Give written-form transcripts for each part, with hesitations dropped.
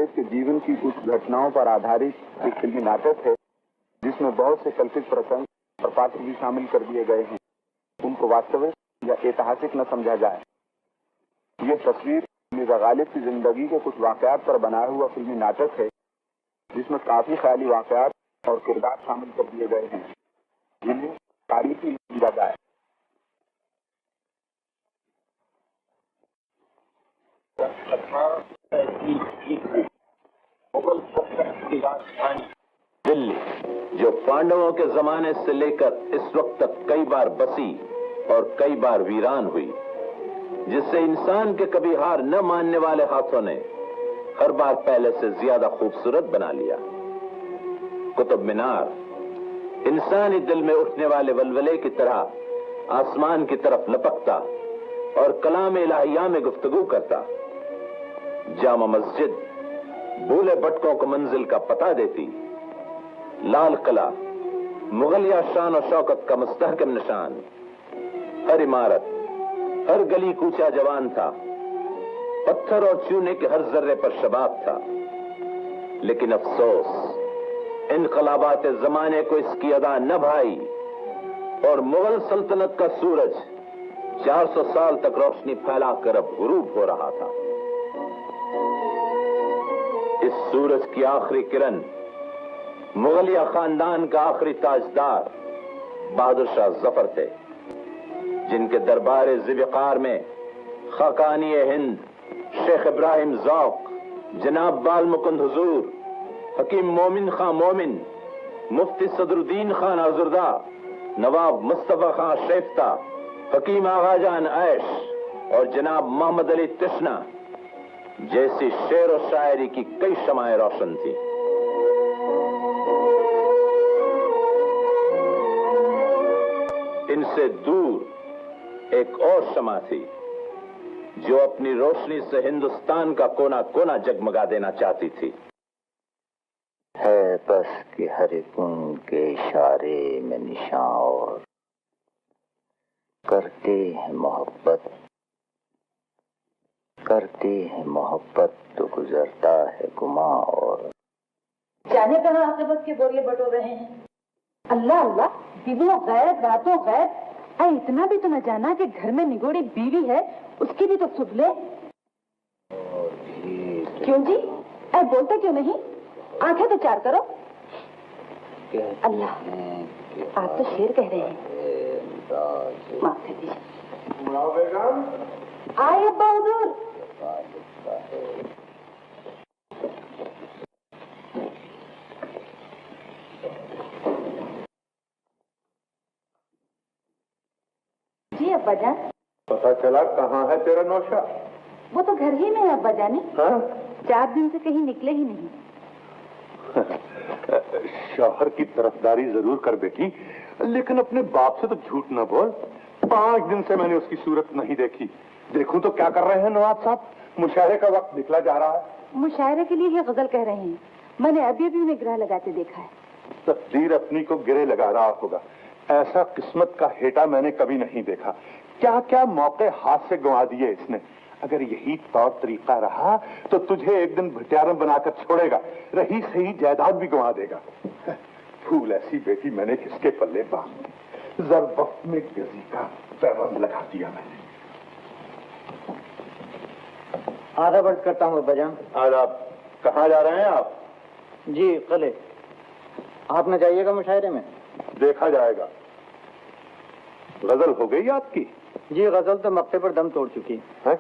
अंग्रेज के जीवन की कुछ घटनाओं पर आधारित एक फिल्मी नाटक है, जिसमें बहुत से कल्पित प्रसंग और पात्र भी शामिल कर दिए गए हैं। उनको वास्तविक या ऐतिहासिक न समझा जाए। ये तस्वीर मिर्जा गालिब की जिंदगी के कुछ वाकयात पर बनाया हुआ फिल्मी नाटक है, जिसमें काफी ख्याली वाकयात और किरदार शामिल कर दिए गए हैं, जिन्हें तारीखी समझा जाए। दिल्ली, जो पांडवों के जमाने से लेकर इस वक्त तक कई बार बसी और कई बार वीरान हुई, जिससे इंसान के कभी हार न मानने वाले हाथों ने हर बार पहले से ज्यादा खूबसूरत बना लिया। कुतुब मीनार इंसानी दिल में उठने वाले वलवले की तरह आसमान की तरफ लपकता और कलाम इलाहिया में गुफ्तगू करता। जामा मस्जिद भूले भटकों को मंजिल का पता देती। लाल किला मुगलिया शान और शौकत का मुस्तहकम निशान। हर इमारत, हर गली कूचा जवान था। पत्थर और चूने के हर जर्रे पर शबाब था। लेकिन अफसोस, इनकलाबात जमाने को इसकी अदा न भाई और मुगल सल्तनत का सूरज 400 साल तक रोशनी फैलाकर अब गुरूब हो रहा था। इस सूरज की आखिरी किरण मुगलिया खानदान का आखिरी ताजदार बहादुर शाह जफर थे, जिनके दरबार ज़िबिकार में खाकानी हिंद शेख इब्राहिम ज़ौक, जनाब बाल मुकुंद हुजूर, हकीम मोमिन खां मोमिन, मुफ्ती सदरुद्दीन खान आजुर्दा, नवाब मुस्तफा खां शेफ्ता, हकीम आगाजान ऐश और जनाब मोहम्मद अली तिश्ना जैसी शेर और शायरी की कई शमाएं रोशन थी। इनसे दूर एक और शमा थी, जो अपनी रोशनी से हिंदुस्तान का कोना कोना जगमगा देना चाहती थी। है बस कि हर एक उनके इशारे में निशां और करते हैं मोहब्बत तो गुजरता है गुमा और जाने कहाँ आखिरत के बोरिए बटो रहे हैं। अल्लाह अल्लाह, दिनों गैर रातों गैर। अरे इतना भी तो न जाना कि घर में निगोड़ी बीवी है, उसकी भी तो सुध ले। क्यों जी, अरे बोलते क्यों नहीं? आंखें तो चार करो। अल्लाह, आप तो शेर कह रहे हैं। माफ कर दीजिए। आए अब्बा हुजूर। जी अब्बा जान। पता चला कहाँ है तेरा नौशा? वो तो घर ही में है अब्बा जानी। हाँ? 4 दिन से कहीं निकले ही नहीं। शौहर की तरफदारी जरूर कर बेटी, लेकिन अपने बाप से तो झूठ न बोल। 5 दिन से मैंने उसकी सूरत नहीं देखी। देखूं तो क्या कर रहे हैं नवाब साहब? मुशायरे का वक्त निकला जा रहा है। मुशायरे के लिए ही गजल कह रहे हैं। मैंने अभी भी उन्हें ग्रह लगाते देखा है। तकदीर अपनी को गिरे लगा रहा होगा। ऐसा किस्मत का हेटा मैंने कभी नहीं देखा। क्या क्या मौके हाथ से गंवा दिए इसने। अगर यही तौर तरीका रहा तो तुझे एक दिन भटियारन बनाकर छोड़ेगा, रही सही जायदाद भी गंवा देगा। फूल ऐसी बेटी मैंने किसके पल्ले बांध दी। जर वक्त में गजी का पैबंद लगा दिया मैंने। आधा वर्ष करता हूँ बजान। आज आप कहाँ जा रहे हैं आप? जी कल आप न जाइएगा मुशायरे में। देखा जाएगा। गजल हो गई आपकी? जी गजल तो मक्ते पर दम तोड़ चुकी है।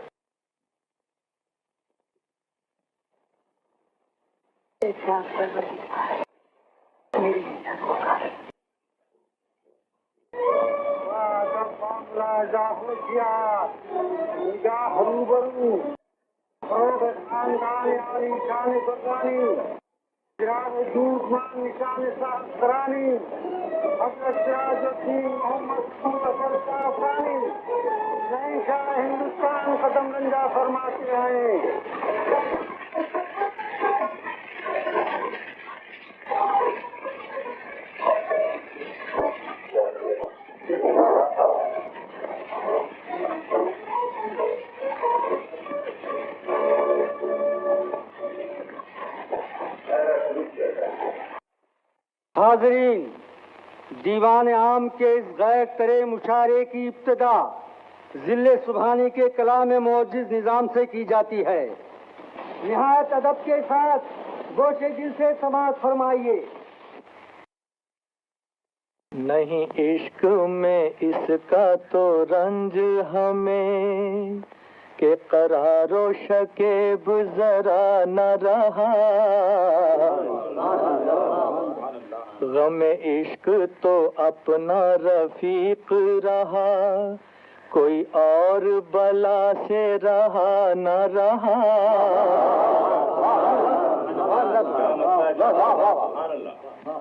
हिंदुस्तान कदम रंजा फरमाते हैं। हाजरीन, दीवान आम के इस गैर करे मुशारे की इब्तिदा जिले सुबहानी के कलाम मौजिज निजाम से की जाती है। निहायत अदब के साथ गोशे दिल से समाअत फरमाइए। नहीं इश्क में इसका तो रंज हमें के करारो शकेब जरा न रहा, गम इश्क तो अपना रफीक रहा, कोई और बला से रहा न रहा।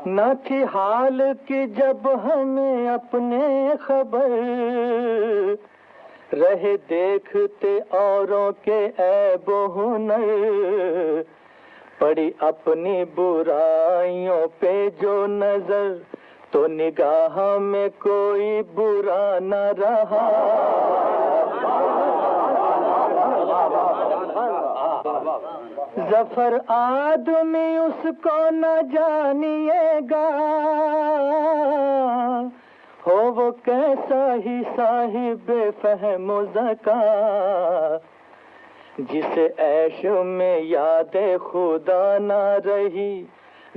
न थी हाल की जब हमें अपने खबर, रहे देखते औरों के ऐब हुनर, पड़ी अपनी बुराइयों पे जो नजर, तो निगाह में कोई बुरा न रहा। जफर आदमी उसको न जानिएगा, हो वो कैसा ही साहिब फहम ज़का, जिसे ऐश में याद खुदा न रही,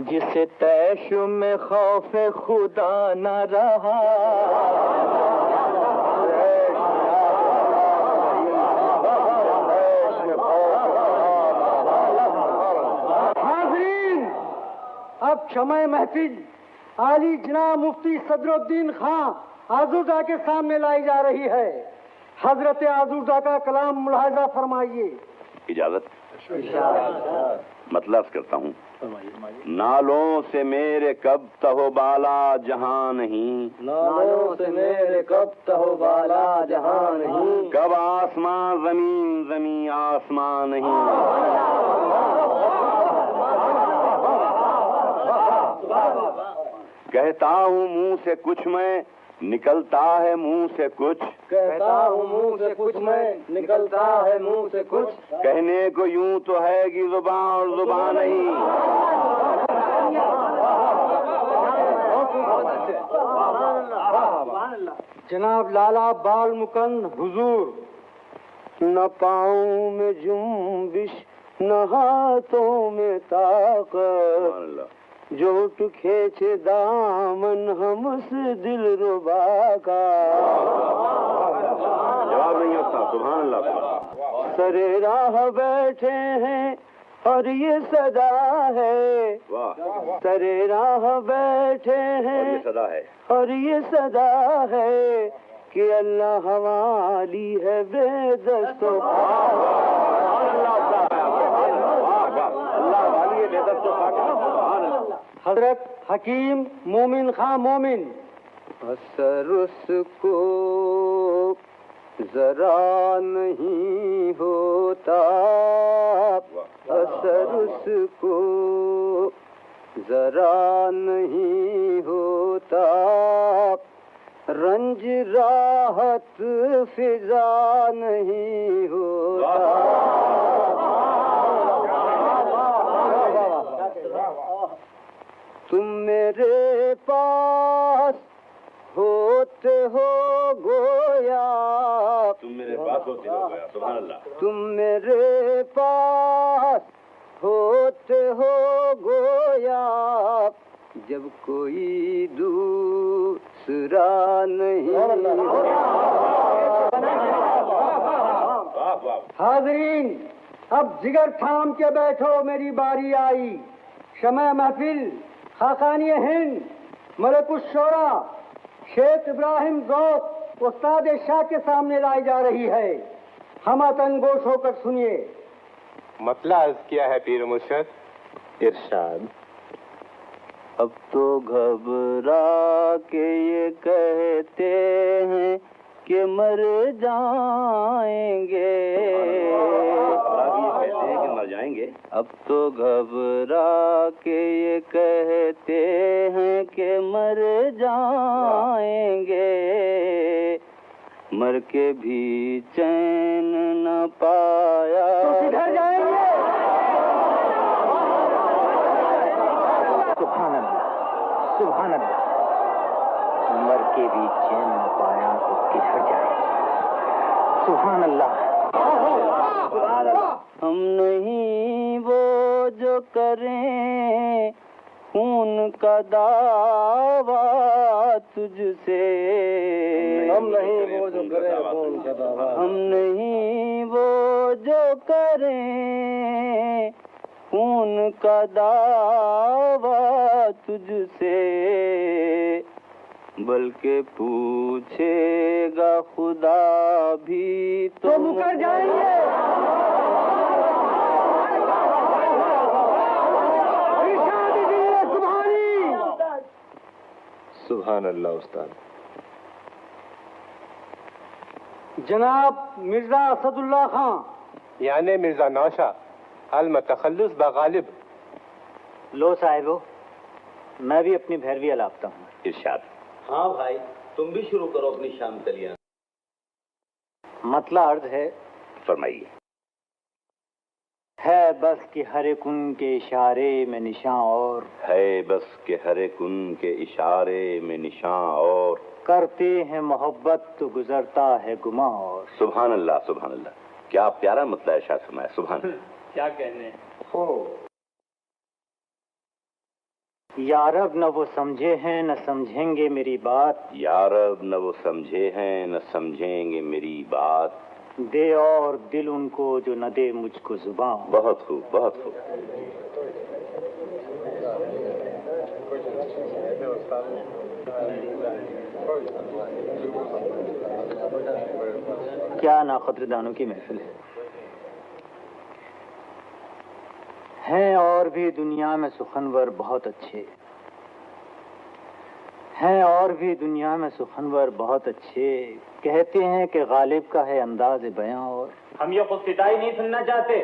जिसे तैश में खौफ खुदा न रहा। हाजरीन, अब क्षमा महफिल आली जनाब मुफ्ती सदरुद्दीन खां आजूदा के सामने लाई जा रही है। हजरत आजूदा का कलाम मुलाहिजा फरमाइए। इजाजत। मतलब करता हूँ। नालों से मेरे कब तहोबाला जहां नहीं, नालों से मेरे कब तहोबाला जहां नहीं, कब आसमां जमीन जमीन आसमां नहीं। कहता हूँ मुंह से कुछ मैं, निकलता है मुंह से कुछ, कहता हूँ मुंह से कुछ मैं, निकलता है मुंह से कुछ। कहने को यूं तो है कि जुबान और जुबान नहीं। जनाब लाला बाल मुकंद हुजूर। न पाँव में जुम्बिश न हाथों में ताकत, जो उठ खेचे दामन हम उस दिल रुबा का। जवाब नहीं होता। सुभान अल्लाह। सरे राह बैठे हैं और ये सदा है, वाह। सरे राह बैठे हैं ये सदा है और ये सदा है कि अल्लाह वाली है बेदस्तो। अल्लाह वाली है बेदस्तो। हजरत हकीम मोमिन खां मोमिन। असर उसको जरा नहीं होता, असर उसको जरा नहीं होता, रंज राहत फिजा नहीं होता। तुम मेरे पास होते हो गोया, तुम मेरे पास होते हो गया। सुभान अल्लाह। तुम मेरे पास होते हो गोया, जब कोई दूसरा नहीं। हाजरीन, अब जिगर थाम के बैठो, मेरी बारी आई। शमअ महफिल खाकानी हिंद मलकुश शोरा शेख इब्राहिम ज़ौक़ उस्ताद शाह के सामने लाई जा रही है। हम तनगोश होकर सुनिए। मतला अर्ज किया है पीर मुर्शद। इरशाद। अब तो घबरा के ये कहते हैं कि मर जाएंगे, कहते हैं कि मर जाएंगे। अब तो घबरा के ये कहते हैं कि मर जाएंगे, मर के भी चैन न पाया तो किधर जाएंगे? सुभान अल्लाह, मर के भी चैन न पाया तो किधर जाए। सुभान अल्लाह। हम नहीं वो जो करें खून का दावा तुझसे, हम नहीं वो जो करें खून का दावा, हम नहीं वो जो करें खून का दावा तुझसे, बल्कि पूछेगा खुदा भी तो मुकर जाएंगे। सुभान अल्लाह उस्ताद। जनाब मिर्जा असदुल्ला खान, यानी मिर्जा नौशा अल मतखल्लुस बगालिब। लो साहिबो, मैं भी अपनी भैरवी अलापता हूँ। इरशाद। हाँ भाई, तुम भी शुरू करो अपनी शाम तलियां। मतला अर्ज है, फरमाइए। है बस कि हर एक उनके इशारे में निशां और, है बस के हर एक उनके इशारे में निशां और, करते हैं मोहब्बत तो गुजरता है गुमा और। सुभान अल्लाह, सुभान अल्लाह। क्या प्यारा मतलब इरशाद फरमाया, सुभान अल्लाह। क्या कहने हो यारब, न वो समझे हैं न समझेंगे मेरी बात, यारब न वो समझे हैं न समझेंगे मेरी बात, दे और दिल उनको जो न दे मुझको जुबान। बहुत खूब, बहुत खूब। क्या नाकदरदानों की महफिल है और भी दुनिया में सुखनवर बहुत अच्छे हैं, और भी दुनिया में सुखनवर बहुत अच्छे, कहते हैं कि गालिब का है अंदाज बयां और। हम ये खुद फिदाई नहीं सुनना चाहते।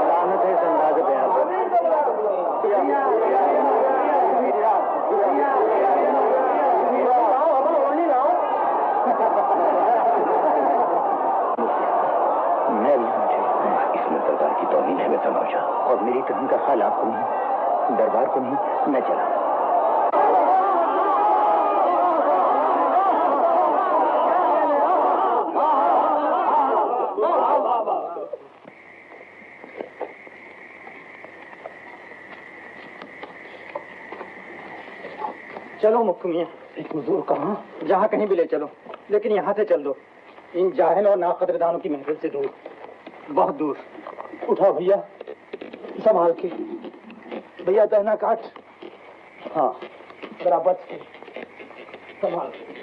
लानत है इस अंदाज बयां पर। मैं भी इसमें दरबार की तौहीन है मैं समझा, और मेरी तौहीन का ख्याल आपको नहीं, दरबार को नहीं, मैं चला। चलो मुक्कू मियां, एक हुजूर कहाँ, जहाँ कहीं भी ले चलो, लेकिन यहाँ से चल दो, इन जाहिल और नाकदरदानों की महफिल से दूर, बहुत दूर। उठाओ भैया, संभाल के भैया, दहना काट। हाँ बराबर से संभाल के।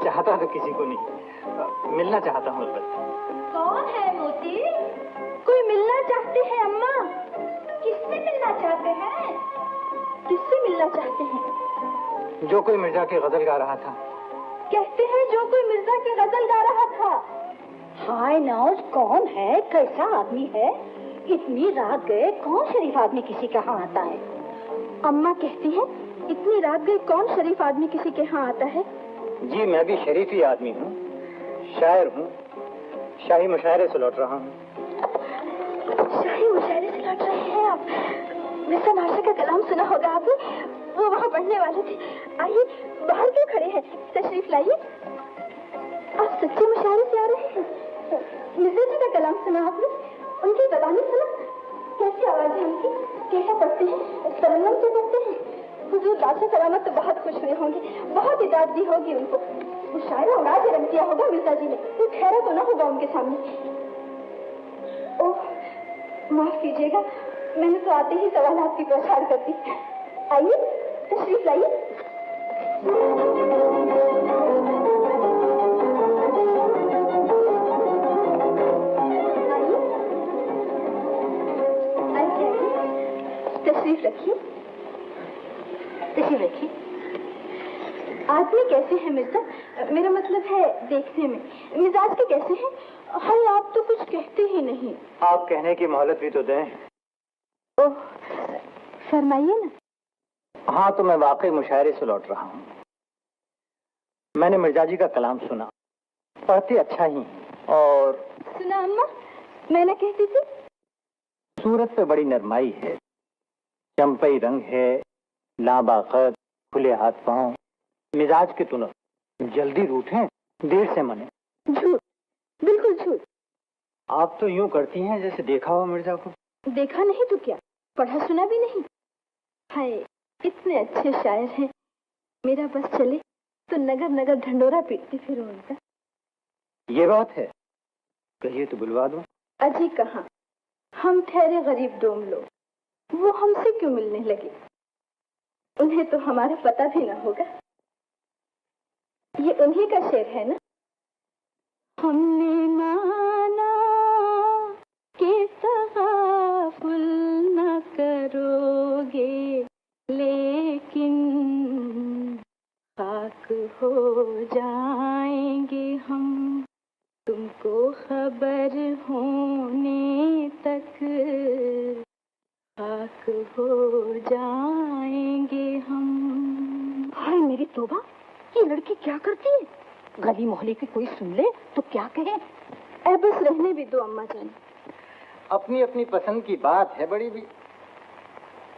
चाहता तो किसी को नहीं, मिलना चाहता हूँ बस। कौन है मोती? कोई मिलना चाहते हैं अम्मा? किससे मिलना चाहते हैं? किससे मिलना चाहते हैं? जो कोई मिर्जा की गजल गा रहा था। कहते हैं जो कोई मिर्जा की गजल गा रहा था। हाय नौज, कौन है? कैसा आदमी है? इतनी रात गए कौन शरीफ आदमी किसी के यहाँ आता है? अम्मा कहती है इतनी रात गए कौन शरीफ आदमी किसी के यहाँ आता है? जी मैं भी शरीफ ही आदमी हूँ, शायर हूँ, शाही मुशायरे से लौट रहा हूँ। शाही मुशायरे से लौट रहे हैं आप? मिर्जा माशा का कलाम सुना होगा आपने, वो वहाँ पढ़ने वाले थे। आइए, बाहर क्यों खड़े हैं? तशरीफ लाइए। आप सच्चे मुशायरे से आ रहे हैं? मिर्जा जी का कलाम सुना आपने? उनकी जबानी सुनो, कैसी आवाज है उनकी, कैसा पढ़ते हैं, तरन्नुम से पढ़ते हैं। हुजूर लाशा सलामत तो बहुत खुश हुए होंगे, बहुत इजाजत दी होगी उनको। वो शायरा उड़ा के रख दिया होगा मिर्जा जी ने, तो ठहरा तो ना होगा उनके सामने। ओह माफ कीजिएगा, मैंने तो आते ही सवालात की प्रसार कर दी। आइए तशरीफ लाइए। तशरीफ रखिए, तशरीफ रखिए। आदमी कैसे हैं मिर्जा, मेरा मतलब है देखने में, मिजाज के कैसे हैं? हाय आप तो कुछ कहते ही नहीं। आप कहने की मोहलत भी तो दें। ओह फरमाइए ना। हाँ तो मैं वाकई मुशायरे से लौट रहा हूँ। मैंने मिर्जा जी का कलाम सुना, पढ़ते अच्छा ही और सुना अम्मा, मैं ना कहती थी। सूरत पे बड़ी नरमाई है, चंपई रंग है, लाबाकत, खुले हाथ पांव, मिजाज के तुनक, जल्दी रूठें देर से मने। झूठ, बिल्कुल झूठ। आप तो यूं करती हैं जैसे देखा हो मिर्जा को। देखा नहीं तो क्या, पढ़ा सुना भी नहीं। हाय इतने अच्छे शायर हैं, मेरा बस चले तो नगर नगर ढंडोरा पीटती फिरूं उनका। ये बात है, कहिए तो बुलवा दूं। अजी कहाँ, हम ठहरे गरीब डोम लोग, वो हमसे क्यों मिलने लगे? उन्हें तो हमारा पता भी ना होगा। ये उन्हीं का शेर है ना। हमने माना कि तगाफुल न करोगे, लेकिन खाक हो जाएंगे हम, तुमको खबर होने तक खाक हो जाएंगे हम। हाय मेरी तौबा, ये लड़की क्या करती है? गली मोहल्ले की कोई सुन ले तो क्या कहे? ऐ बस रहने भी दो अम्मा जान। अपनी अपनी पसंद की बात है बड़ी भी।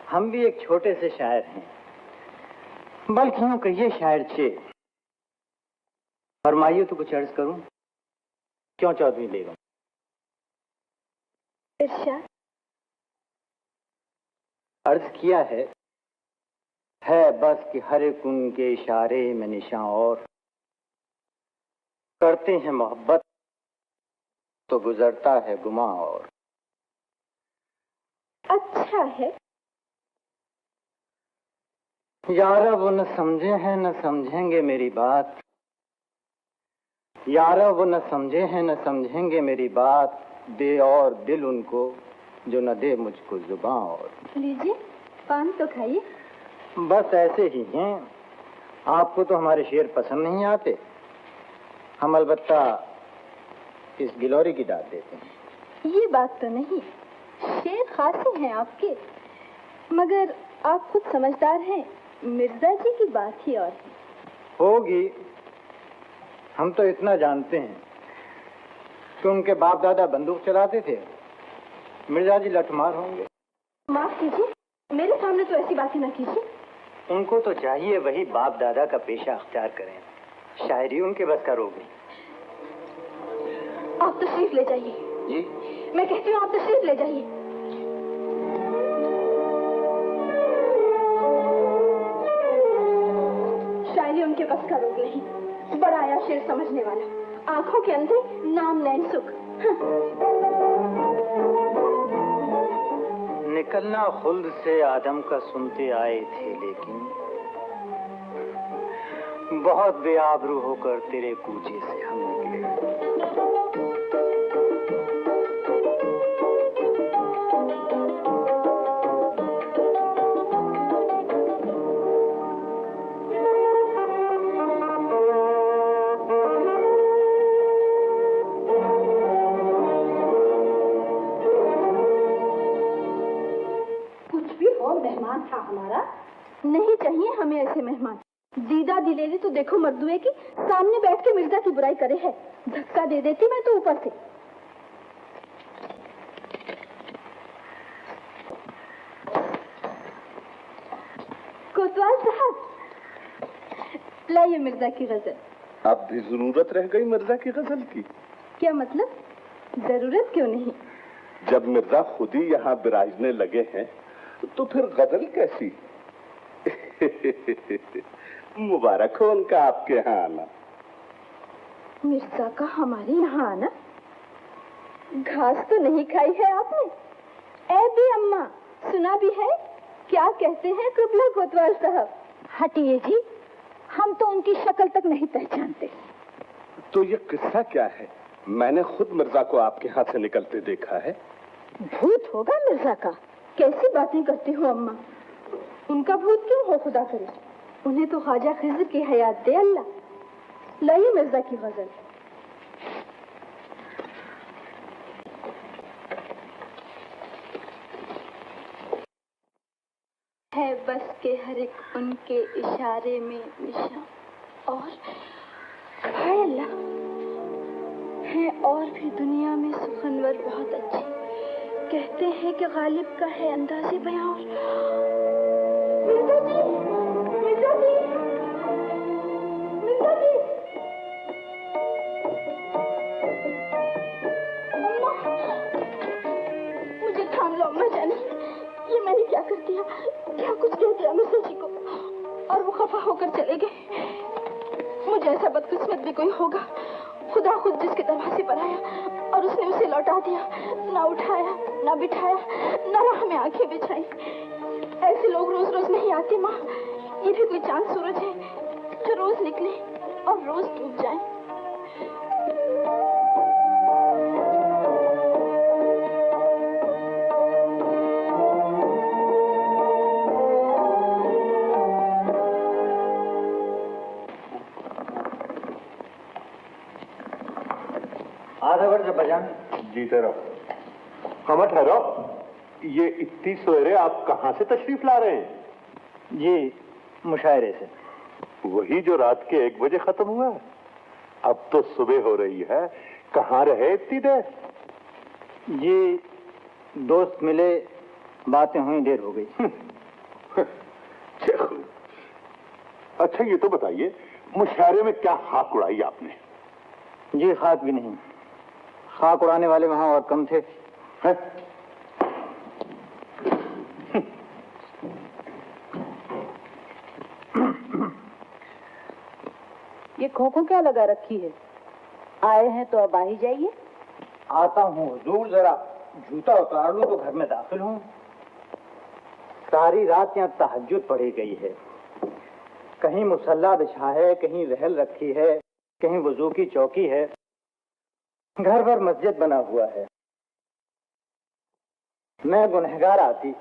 हम भी एक छोटे से शायर हैं, बल्कि यूं कहिए शायर छे। फरमाइए तो कुछ अर्ज करूं। क्यों चौधरी बेगम? इरशाद। अर्ज किया है बस कि हर एक उनके इशारे में निशां और करते हैं मोहब्बत तो गुजरता है गुमा और। अच्छा है। यारा वो न समझे हैं न समझेंगे मेरी बात, यारा वो न समझे हैं न समझेंगे मेरी बात, दे और दिल उनको जो न दे मुझको जुबां और। लीजिए पान तो खाइए। बस ऐसे ही हैं। आपको तो हमारे शेर पसंद नहीं आते, हम अलबत्ता इस गिलोरी की दाद देते हैं। ये बात तो नहीं, शेर खासे हैं आपके, मगर आप खुद समझदार हैं, मिर्जा जी की बात ही और है। होगी, हम तो इतना जानते हैं कि उनके बाप दादा बंदूक चलाते थे, मिर्जा जी लठमार होंगे। माफ कीजिए, मेरे सामने तो ऐसी बातें ना कीजिए। उनको तो चाहिए वही बाप दादा का पेशा अख्तियार करें, शायरी उनके बस का रोग नहीं। आप तशरीफ ले जाइए। जी मैं कहती हूँ आप तशरीफ ले जाइए। शायरी उनके बस का रोग नहीं, बड़ा आया शेर समझने वाला, आंखों के अंदर नाम नैन सुख। निकलना खुल्द से आदम का सुनते आए थे, लेकिन बहुत बेआबरू होकर तेरे कूचे से हम निकले। मेहमान था हमारा, नहीं चाहिए हमें ऐसे मेहमान। दीदा दिलेरी तो देखो मर्दुए की, सामने बैठ के मिर्जा की बुराई करे है, धक्का दे देती मैं तो ऊपर से। कोतवाल साहब, लाइए मिर्जा की गजल। अब भी जरूरत रह गई मिर्जा की गजल की? क्या मतलब? जरूरत क्यों नहीं, जब मिर्जा खुद ही यहाँ बिराजने लगे हैं तो फिर गजल कैसी? मुबारक हो उनका आपके यहाँ आना। मिर्जा का हमारे यहाँ आना? घास तो नहीं खाई है आपने? ऐ भी अम्मा, सुना भी है? क्या कहते हैं कुबला कोतवाल साहब? हटिए जी, हम तो उनकी शक्ल तक नहीं पहचानते। तो ये किस्सा क्या है? मैंने खुद मिर्जा को आपके हाथ से निकलते देखा है। भूत होगा मिर्जा का? कैसी बातें करती हो अम्मा? उनका भूत क्यों हो खुदा करे? उन्हें तो ख्वाजा खिज़र की हयात दे अल्लाह। लाइए मिर्जा की गजल। है बस के हर एक उनके इशारे में निशा, और हाय अल्लाह, है और भी दुनिया में सुखनवर बहुत अच्छे। कहते हैं कि गालिब का है अंदाज़े बयां। मिर्जा जी, मिर्जा जी, मिर्जा जी। अम्मा, मुझे थाम लो अम्मा जानी। ये मैंने क्या कर दिया? क्या कुछ कह दिया मिर्जा जी को और वो खफा होकर चले गए। मुझे ऐसा बदकिस्मत भी कोई होगा? खुदा खुद जिसके दरवाजे पर आया और उसने उसे लौटा दिया, ना उठाया, ना बिठाया, ना राह में आंखें बिछाई। ऐसे लोग रोज रोज नहीं आते माँ। ये भी कोई चांद सूरज है जो रोज निकले और रोज डूब जाए। आधा वर्ष बजान। जी ठहरो। हम ठहरो। ये इतनी सवेरे आप कहाँ से तशरीफ ला रहे हैं? जी, मुशायरे से। वही जो रात के 1 बजे खत्म हुआ? अब तो सुबह हो रही है। कहाँ रहे इतनी देर? जी, दोस्त मिले, बातें हुई, देर हो गई। अच्छा ये तो बताइए, मुशायरे में क्या खाक उड़ाई आपने? जी, खाक भी नहीं, खाक उड़ाने वाले वहां और कम थे। ये खोखो क्या लगा रखी है? आए हैं तो अब आ ही जाइए। आता हूँ हुजूर, जरा जूता उतार लूं तो घर में दाखिल हूँ। सारी रात यहाँ तहज्जुद पढ़ी गई है। कहीं मुसल्ला बिछा है, कहीं रहल रखी है, कहीं वजू की चौकी है। घर भर मस्जिद बना हुआ है। मैं गुनहगार आती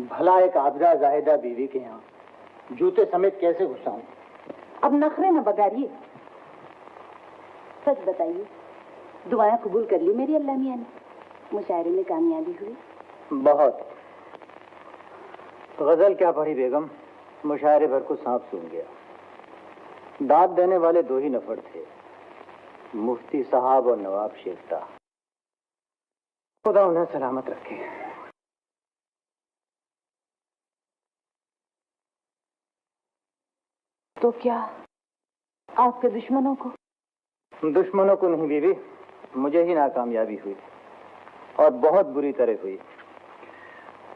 भला एक आबदा जाहिदा बीवी के यहाँ जूते समेत कैसे घुसाऊं? अब नखरे न बगाड़िए। सच बताइए, दुआएं कबूल कर ली मेरी अल्लाह मियां ने? मुशायरे में कामयाबी हुई? बहुत। गजल क्या पढ़ी बेगम, मुशायरे भर को सांप सूंघ गया। दाद देने वाले 2 ही नफर थे, मुफ्ती साहब और नवाब शेफ्ता। खुदा उन्हें सलामत रखे। तो क्या आपके दुश्मनों को? दुश्मनों को नहीं बीवी, मुझे ही नाकामयाबी हुई और बहुत बुरी तरह हुई।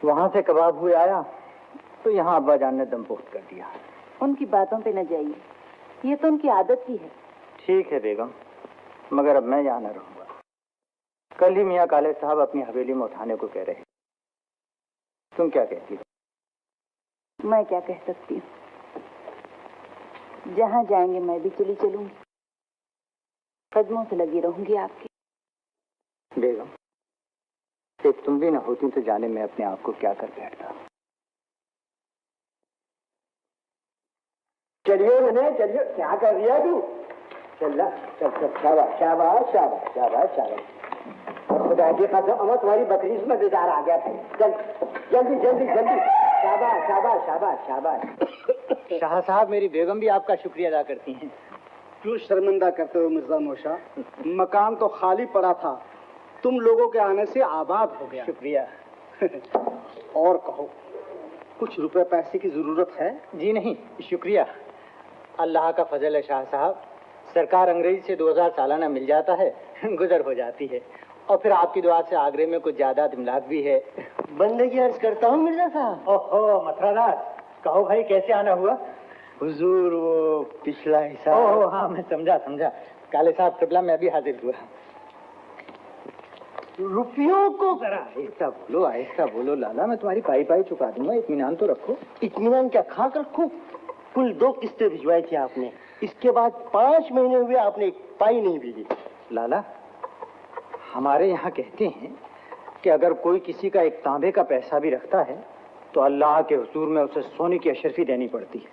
वहां से कबाब हुए आया तो यहाँ अब्बा जान ने दम पुख्त कर दिया। उनकी बातों पे न जाइए, ये तो उनकी आदत ही है। ठीक है बेगम, मगर अब मैं यहाँ न रहूंगा। कल ही मियाँ काले साहब अपनी हवेली में उठाने को कह रहे। तुम क्या कहती हो? मैं क्या कह सकती हूँ? जहाँ जाएंगे मैं भी चली चलूंगी, कदमों से लगी रहूंगी आपकी। बेगम, एक तुम भी न होती तो जाने में अपने आप को क्या कर बैठता। चलिए मैंने, चलिए। क्या कर रही है तू? चल चल चल, शाबाश शाबाश शाबाश शाबाश शाबाश। खुदा की कसम, अमर तुम्हारी बकरीज में बेजार आ गया था। चल जल्दी जल्दी जल्दी। शाबाश शाबाश शाबाश शाबाश। शाह साहब, मेरी बेगम भी आपका शुक्रिया अदा करती हैं। क्यों शर्मिंदा करते हो मिर्जा मोशा? मकान तो खाली पड़ा था, तुम लोगों के आने से आबाद हो गया। शुक्रिया। और कहो, कुछ रुपए पैसे की जरूरत है? जी नहीं, शुक्रिया। अल्लाह का फजल है शाह साहब। सरकार अंग्रेजी से 2000 सालाना मिल जाता है, गुजर हो जाती है। और फिर आपकी दुआ से आगरे में कुछ ज्यादा इमलाक भी है। बंदगी अर्ज करता हूँ मिर्जा साहब। ओहो मथुरादास, कहो भाई कैसे आना हुआ? हुजूर वो पिछला हिसाब। ओह हाँ, मैं समझा। काले साहब किबला में अभी हाजिर हुआ। रुपयों को जरा आहिस्ता बोलो लाला, मैं तुम्हारी पाई चुका दूंगा, इत्मीनान तो रखो। इत्मीनान क्या खाक रखूं? कुल 2 किस्तें भिजवाई थी आपने, इसके बाद 5 महीने हुए आपने एक पाई नहीं भेजी। लाला, हमारे यहाँ कहते हैं कि अगर कोई किसी का एक तांबे का पैसा भी रखता है तो अल्लाह के हुजूर में उसे सोने की अशरफी देनी पड़ती है।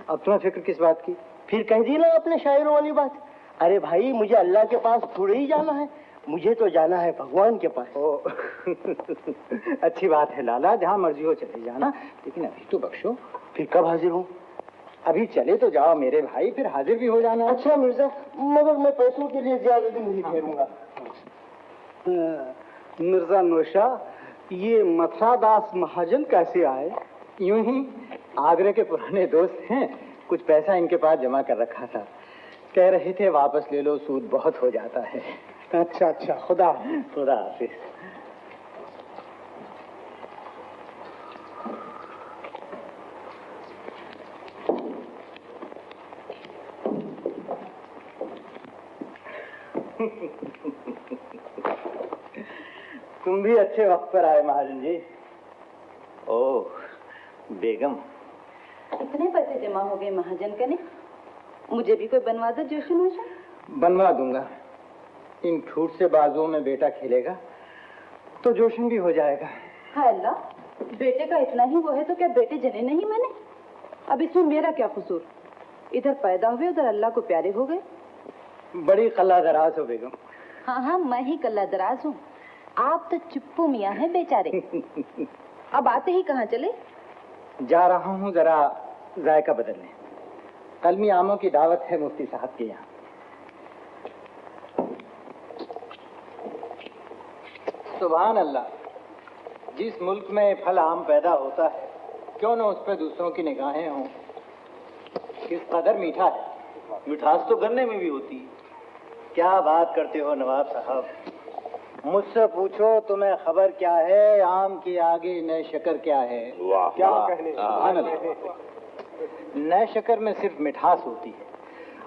अब तुम्हें फिक्र किस बात की? फिर कह दी ना अपने शायरों वाली बात। अरे भाई, मुझे अल्लाह के पास थोड़े ही जाना है, मुझे तो जाना है भगवान के पास। अच्छी बात है लाला, जहाँ मर्जी हो चले जाना, लेकिन अभी तो बख्शो। फिर कब हाजिर हूँ? अभी चले तो जाओ मेरे भाई, फिर हाजिर भी हो जाना। अच्छा मिर्जा, मगर मैं पैसों के लिए ज्यादा दिन नहीं ठहरूंगा। मिर्जा नौशा, ये मथुरादास महाजन कैसे आए? यूं ही आगरे के पुराने दोस्त हैं, कुछ पैसा इनके पास जमा कर रखा था, कह रहे थे वापस ले लो, सूद बहुत हो जाता है। अच्छा, खुदा हाफिज। तुम भी अच्छे वक्त पर आए महाजन जी। ओह बेगम, इतने पैसे जमा हो गए महाजन के ने? मुझे भी कोई बनवा दो जोशन वोशन। बनवा दूंगा। इन ठूठ से बाजुओं में बेटा खेलेगा तो जोशन भी हो जाएगा। हाय अल्लाह, बेटे का इतना ही वो है तो क्या बेटे जने नहीं मैंने? अब इसमें मेरा क्या कसूर? इधर पैदा हुए उधर अल्लाह को प्यारे हो गए। बड़ी कल्ला दराज हो बेगम। हाँ, मैं ही कल्ला दराज हूँ, आप तो चुप्पू मियाँ हैं बेचारे। अब आते ही कहाँ चले? जा रहा हूँ जरा जायका बदलने, कलमी आमों की दावत है मुफ्ती साहब के यहाँ। सुभान अल्लाह, जिस मुल्क में फल आम पैदा होता है क्यों न उस पर दूसरों की निगाहें हों। किस कदर मीठा है। मिठास तो गन्ने में भी होती है। क्या बात करते हो नवाब साहब, मुझसे पूछो तुम्हें खबर क्या है, आम के आगे नए शक्कर क्या है। वाह, क्या वाह, कहने। नए शक्कर में सिर्फ मिठास होती है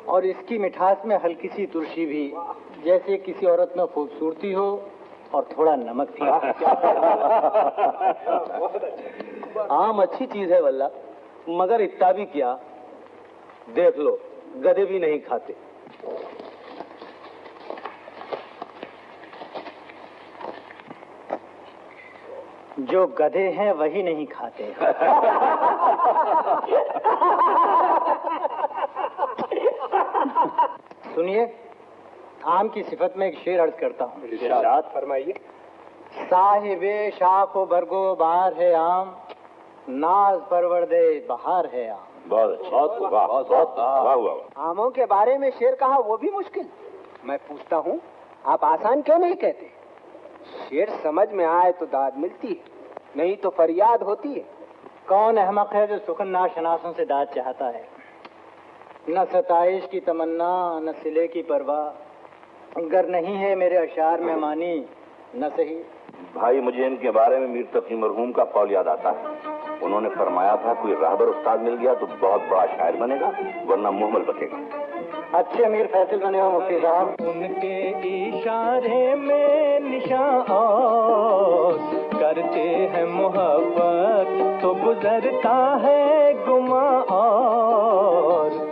और इसकी मिठास में हल्की सी तुलसी भी, जैसे किसी औरत में खूबसूरती हो और थोड़ा नमक भी। आम अच्छी चीज है वल्ला, मगर इतना भी क्या, देख लो गधे भी नहीं खाते। जो गधे हैं वही नहीं खाते। सुनिए, आम की सिफत में एक शेर अर्ज करता हूँ। इरशाद फरमाइए। साहिबे शाखो बरगो बहार है आम, नाज परवरदे बहार है आम। बहुत अच्छा, वाह। आमों के बारे में शेर कहा वो भी मुश्किल। मैं पूछता हूँ, आप आसान क्यों नहीं कहते? शेर समझ में आए तो दाद मिलती है, नहीं तो फरियाद होती है। कौन अहमक है जो सुखन नाशनासों से दाद चाहता है? न सताइश की तमन्ना न सिले की परवाह, अगर नहीं है मेरे अशार में मानी न सही। भाई, मुझे इनके बारे में मीर तकी मरहूम का कौल याद आता है। उन्होंने फरमाया था कोई राहबर उस्ताद मिल गया तो बहुत बड़ा शायर बनेगा, वरना मुहम्मल बचेगा। अच्छे अमीर फैसल बने हो मुफ्ती साहब। उनके इशारे में निशान और करते हैं मोहब्बत तो गुजरता है गुमा और।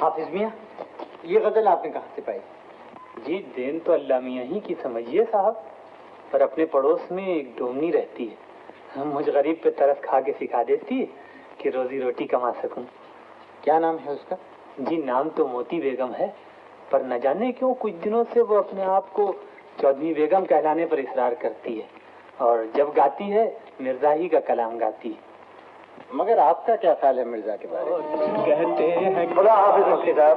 हाफिज मियाँ, ये गजल आपने कहाँ से पाई? जी, देन तो अल्लाह मियाँ ही की समझिए साहब, पर अपने पड़ोस में एक डोमनी रहती है, मुझ गरीब पे तरस खा के सिखा देती है कि रोजी रोटी कमा सकूं। क्या नाम है उसका? जी, नाम तो मोती बेगम है, पर न जाने क्यों कुछ दिनों से वो अपने आप को चौधरी बेगम कहलाने पर इसरार करती है, और जब गाती है मिर्जा ही का कलाम गाती है। मगर आपका क्या ख्याल है मिर्जा के बारे में? कहते हैं खुदा हाफिज मुफ्ती साहब।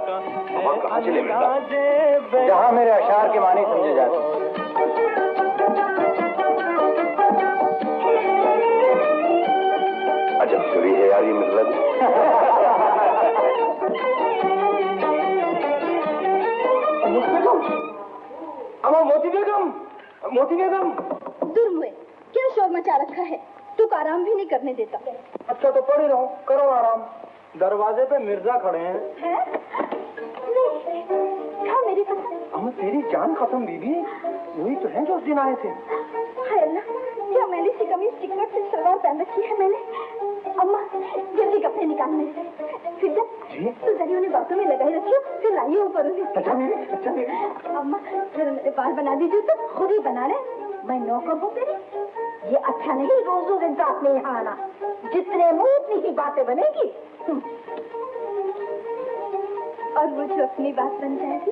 कहाँ चले मिर्जा? जहाँ मेरे अशार के मानी समझे जाते। अजब चुरी है यार ये मिर्जा जी। मोती बेगम, मोती बेगम। जुर्म हुए, क्या शोर मचा रखा है? तू आराम भी नहीं करने देता। अच्छा तो पड़े रहो, करो आराम। दरवाजे पे मिर्जा खड़े हैं। हाँ मेरी कसम। अम्मा तेरी जान कसम बीबी, वही तो है जो उस दिन आए थे। हाय अल्लाह, क्या मैली सी कमीज चिकट से सलवार पहन रखी है मैंने? अम्मा जल्दी कपड़े निकालने से। फिर तो जरी उन्हें बातों में लगाई रखियो, फिर लाइए ऊपर उन्हें। अच्छा मेरी। अम्मा फिर मेरे बाल बना दीजिए तो खुद ही बना ले, मैं नौकर हूँ तेरी। ये अच्छा नहीं रोज रोज इनका अपने यहाँ आना, जितने मुंह उतनी ही बातें बनेगी। और वो जो अपनी बात बन जाएगी।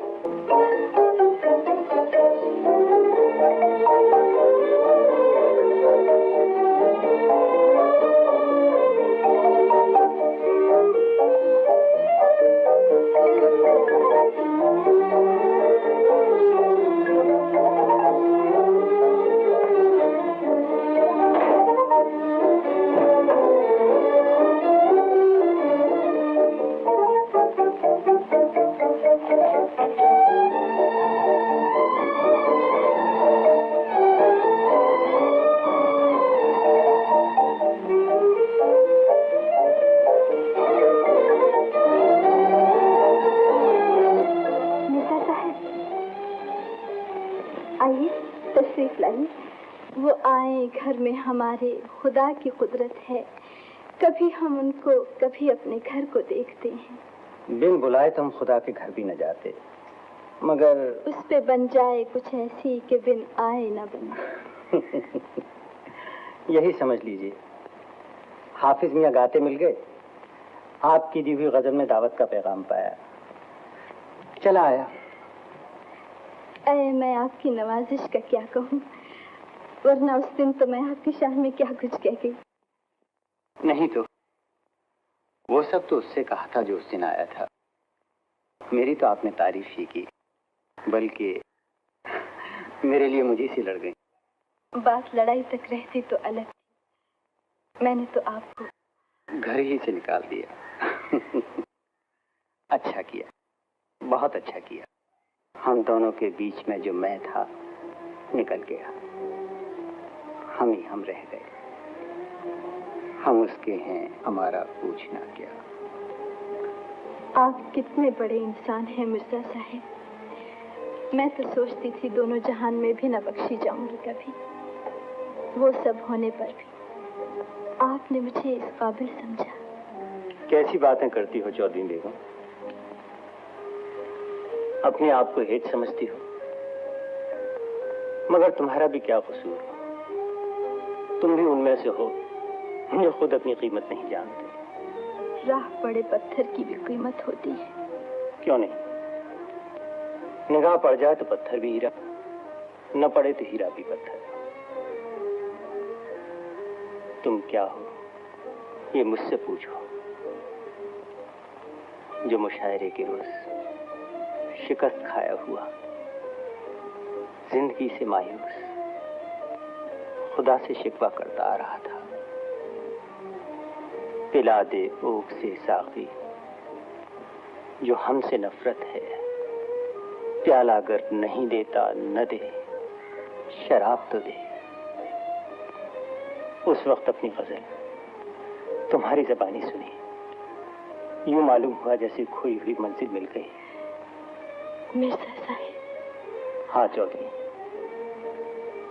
वो आए घर में हमारे, खुदा की कुदरत है। कभी हम उनको, कभी अपने घर को देखते हैं। बिन बुलाए तो हम खुदा के घर भी न जाते, मगर उस पे बन जाए कुछ ऐसी कि बिन आए न बने। यही समझ लीजिए। हाफिज मियाँ गाते मिल गए, आपकी दी हुई गजल में दावत का पैगाम पाया, चला आया। मैं आपकी नवाजिश का क्या कहूँ, वरना उस दिन तो मैं आपकी शान में क्या कुछ कह गई। नहीं तो वो सब तो उससे कहा था जो उस दिन आया था। मेरी तो आपने तारीफ ही की, बल्कि मेरे लिए मुझे से लड़ गई। बात लड़ाई तक रहती तो अलग थी, मैंने तो आपको घर ही से निकाल दिया। अच्छा किया, बहुत अच्छा किया। हम दोनों के बीच में जो मैं था निकल गया, हम ही हम रह गए। हम उसके हैं, हमारा पूछना क्या। आप कितने बड़े इंसान हैं मिर्जा साहब। मैं तो सोचती थी दोनों जहान में भी न बख्शी जाऊंगी कभी। वो सब होने पर भी आपने मुझे इस काबिल समझा। कैसी बातें करती हो चौधरी बेगम, अपने आप को हेठ समझती हो। मगर तुम्हारा भी क्या कसूर, तुम भी उनमें से हो जो खुद अपनी कीमत नहीं जानते। राह पड़े पत्थर की भी कीमत होती है। क्यों नहीं, निगाह पड़ जाए तो पत्थर भी हीरा, न पड़े तो हीरा भी पत्थर। तुम क्या हो ये मुझसे पूछो, जो मुशायरे के रोज शिकस्त खाया हुआ, जिंदगी से मायूस, खुदा से शिकवा करता आ रहा था। पिला दे ओक से साकी, जो हमसे नफरत है। प्याला अगर नहीं देता न दे, शराब तो दे। उस वक्त अपनी गजल तुम्हारी ज़बानी सुनी, यूं मालूम हुआ जैसे खोई हुई मंजिल मिल गई। मिर्जा साहब। हाँ चौधरी,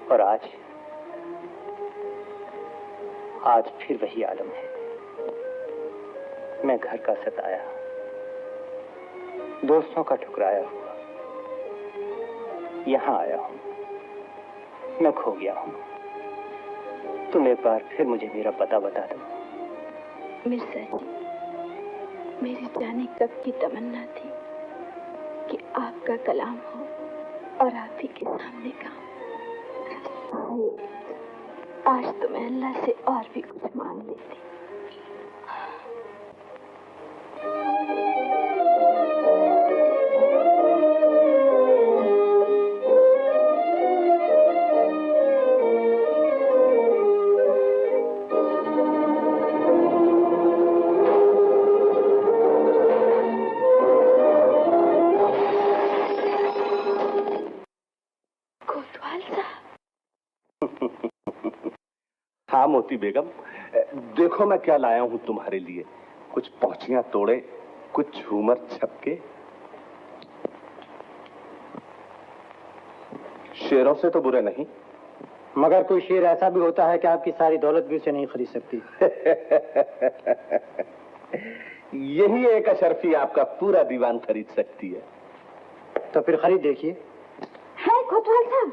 और आज फिर वही आलम है। मैं घर का सताया, दोस्तों का ठुकराया हुआ यहाँ आया हूँ। मैं खो गया हूँ। तुम एक बार फिर मुझे मेरा पता बता दो। मिर्जा जी, मेरी जाने कब की तमन्ना थी कि आपका कलाम हो और आप ही के सामने काम। आज तो मैं अल्लाह से और भी कुछ मांग लेती। हाँ मोती बेगम, देखो मैं क्या लाया हूँ तुम्हारे लिए। कुछ पौचियां तोड़े, कुछ झूमर छपके। शेरों से तो बुरे नहीं, मगर कोई शेर ऐसा भी होता है कि आपकी सारी दौलत भी उसे नहीं खरीद सकती। यही एक अशरफी आपका पूरा दीवान खरीद सकती है। तो फिर खरीद देखिए। है कोतवाल साहब,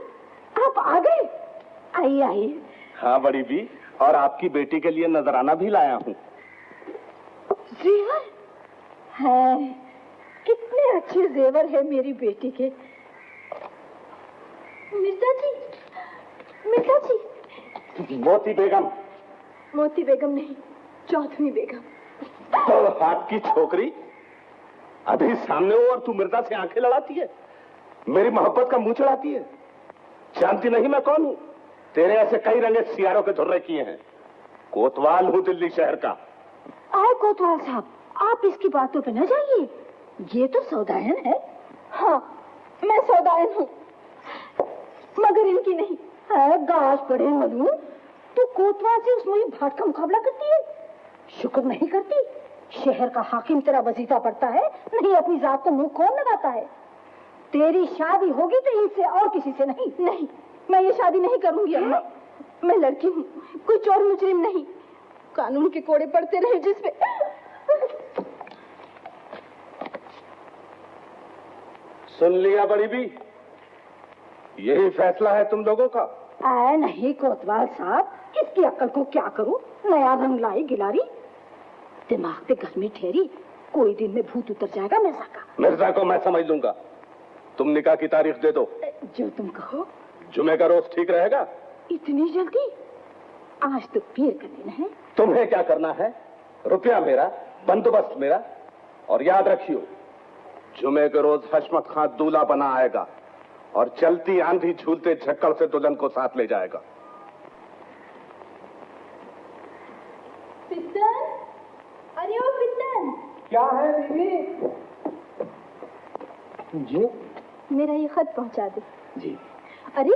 आप आ गए? आइए आइए। हाँ बड़ी बी, और आपकी बेटी के लिए नजराना भी लाया हूँ। जेवर है, कितने अच्छे जेवर है मेरी बेटी के। मिर्जा जी, मिर्जा जी। मोती बेगम। मोती बेगम नहीं, चौधरी बेगम। तो हाथ की छोकरी, अभी सामने हो और तू मिर्जा से आंखें लड़ाती है, मेरी मोहब्बत का मुंह चढ़ाती है। जानती नहीं मैं कौन हूं? तेरे ऐसे कई रंगे सियारों के धुर्रे किए हैं। कोतवाल हूं दिल्ली शहर का। आए कोतवाल साहब, आप इसकी बातों पे न जाइए, ये तो सौदायन है। हाँ, मैं सौदायन हूँ, मगर इनकी नहीं है। गाज पड़े मलूम, तो कोतवाल से उस मुझे भाट का मुकाबला करती है। शुक्र नहीं करती, शहर का हाकिम तेरा वजीफा पड़ता है, नहीं अपनी जात को मुंह कौन लगाता है। तेरी शादी होगी तो इनसे और किसी से नहीं। नहीं, मैं ये शादी नहीं करूंगी अम्मा। मैं लड़की हूँ, कोई चोर मुजरिम नहीं। कानून के कोड़े पड़ते रहे जिसपे। सुन लिया बड़ी बी, यही फैसला है तुम लोगों का? आए नहीं कोतवाल साहब, इसकी अक्ल को क्या करूं? नया रंग लाई गिलारी, दिमाग पे गर्मी ठहरी, कोई दिन में भूत उतर जाएगा मिर्जा का। मिर्जा को मैं समझ लूंगा। तुम निकाह की तारीख दे दो। जो तुम कहो। जुमे का रोज ठीक रहेगा? इतनी जल्दी? आज तो पीर का दिन है। तुम्हें क्या करना है? रुपया मेरा, बंदोबस्त मेरा। और याद रखियो, जुमे के रोज हशमत खां दूल्हा बना आएगा और चलती आंधी झूलते झक्कड़ से दुल्हन को साथ ले जाएगा। फितन, अरे ओ फितन। क्या है बीवी? जी मेरा ये खत पहुंचा दे। जी। अरे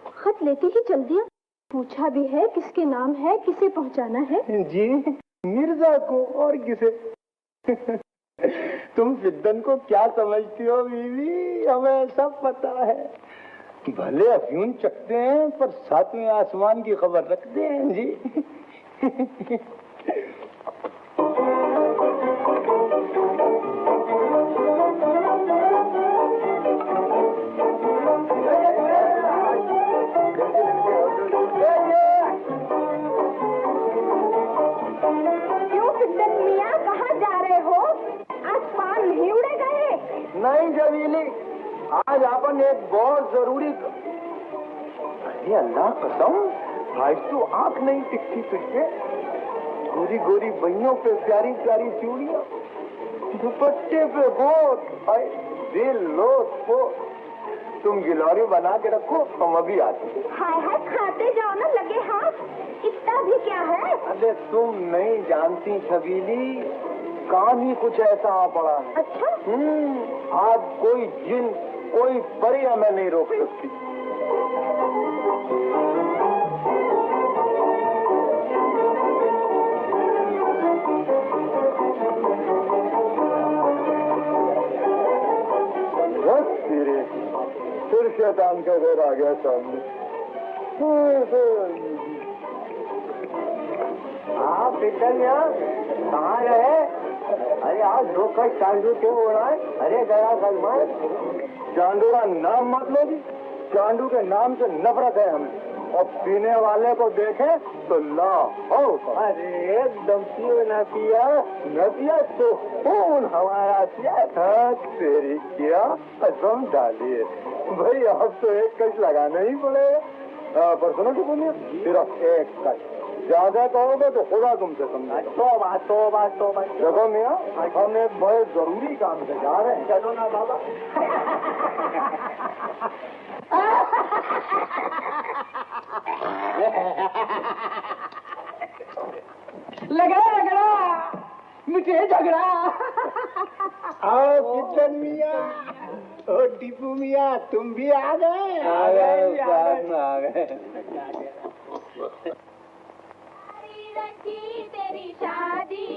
खत लेते ही चल दिया, पूछा भी है किसके नाम है, किसे पहुंचाना है। जी, मिर्जा को, और किसे? तुम फिद्दन को क्या समझती हो बीवी? हमें सब पता है। भले अफयून चखते हैं पर सातवें आसमान की खबर रखते हैं जी। नहीं जमीली, आज अपन एक बहुत जरूरी। अरे अल्लाह कसम, आज तो आंख नहीं टिकती तुझे। गोरी गोरी बहियों पे प्यारी प्यारी चूड़ियां, दुपट्टे पे गोट, दिल लोट को। तुम गिलौरी बना के रखो, हम अभी आते हैं। हाय हाय, खाते जाओ ना, लगे हाथ। इतना भी क्या है? अरे तुम नहीं जानती छबीली, काम ही कुछ ऐसा आ पड़ा है। अच्छा? आज कोई जिन, कोई परी हमें नहीं रोक सकती। बस फिर शैतान का घर आ गया सामने। आप कहाँ रहे? अरे आज दो कश चांदू क्यों हो रहा है? अरे गया सलमान, चांदू का नाम मत लो जी। चांदू के नाम से नफरत है हमें, और पीने वाले को देखे तो ला हो। अरे एकदम पियो न पिया तो खून हमारा पिया। तेरी क्या कसम डाली है भाई, अब तो एक कश लगाना ही पड़ेगा। पर सुनो कि बोलिए, सिर्फ एक कश, ज्यादा कहोगे तो खुदा तुमसे समझे। तो देखो मियाँ, हम एक बहुत जरूरी काम से जा रहे हैं। चलो ना बाबा। लगड़ा मुझे झगड़ा। आओ किचन मियाँ, ओ टीपू मियाँ, तुम भी आ गए। रची तेरी शादी,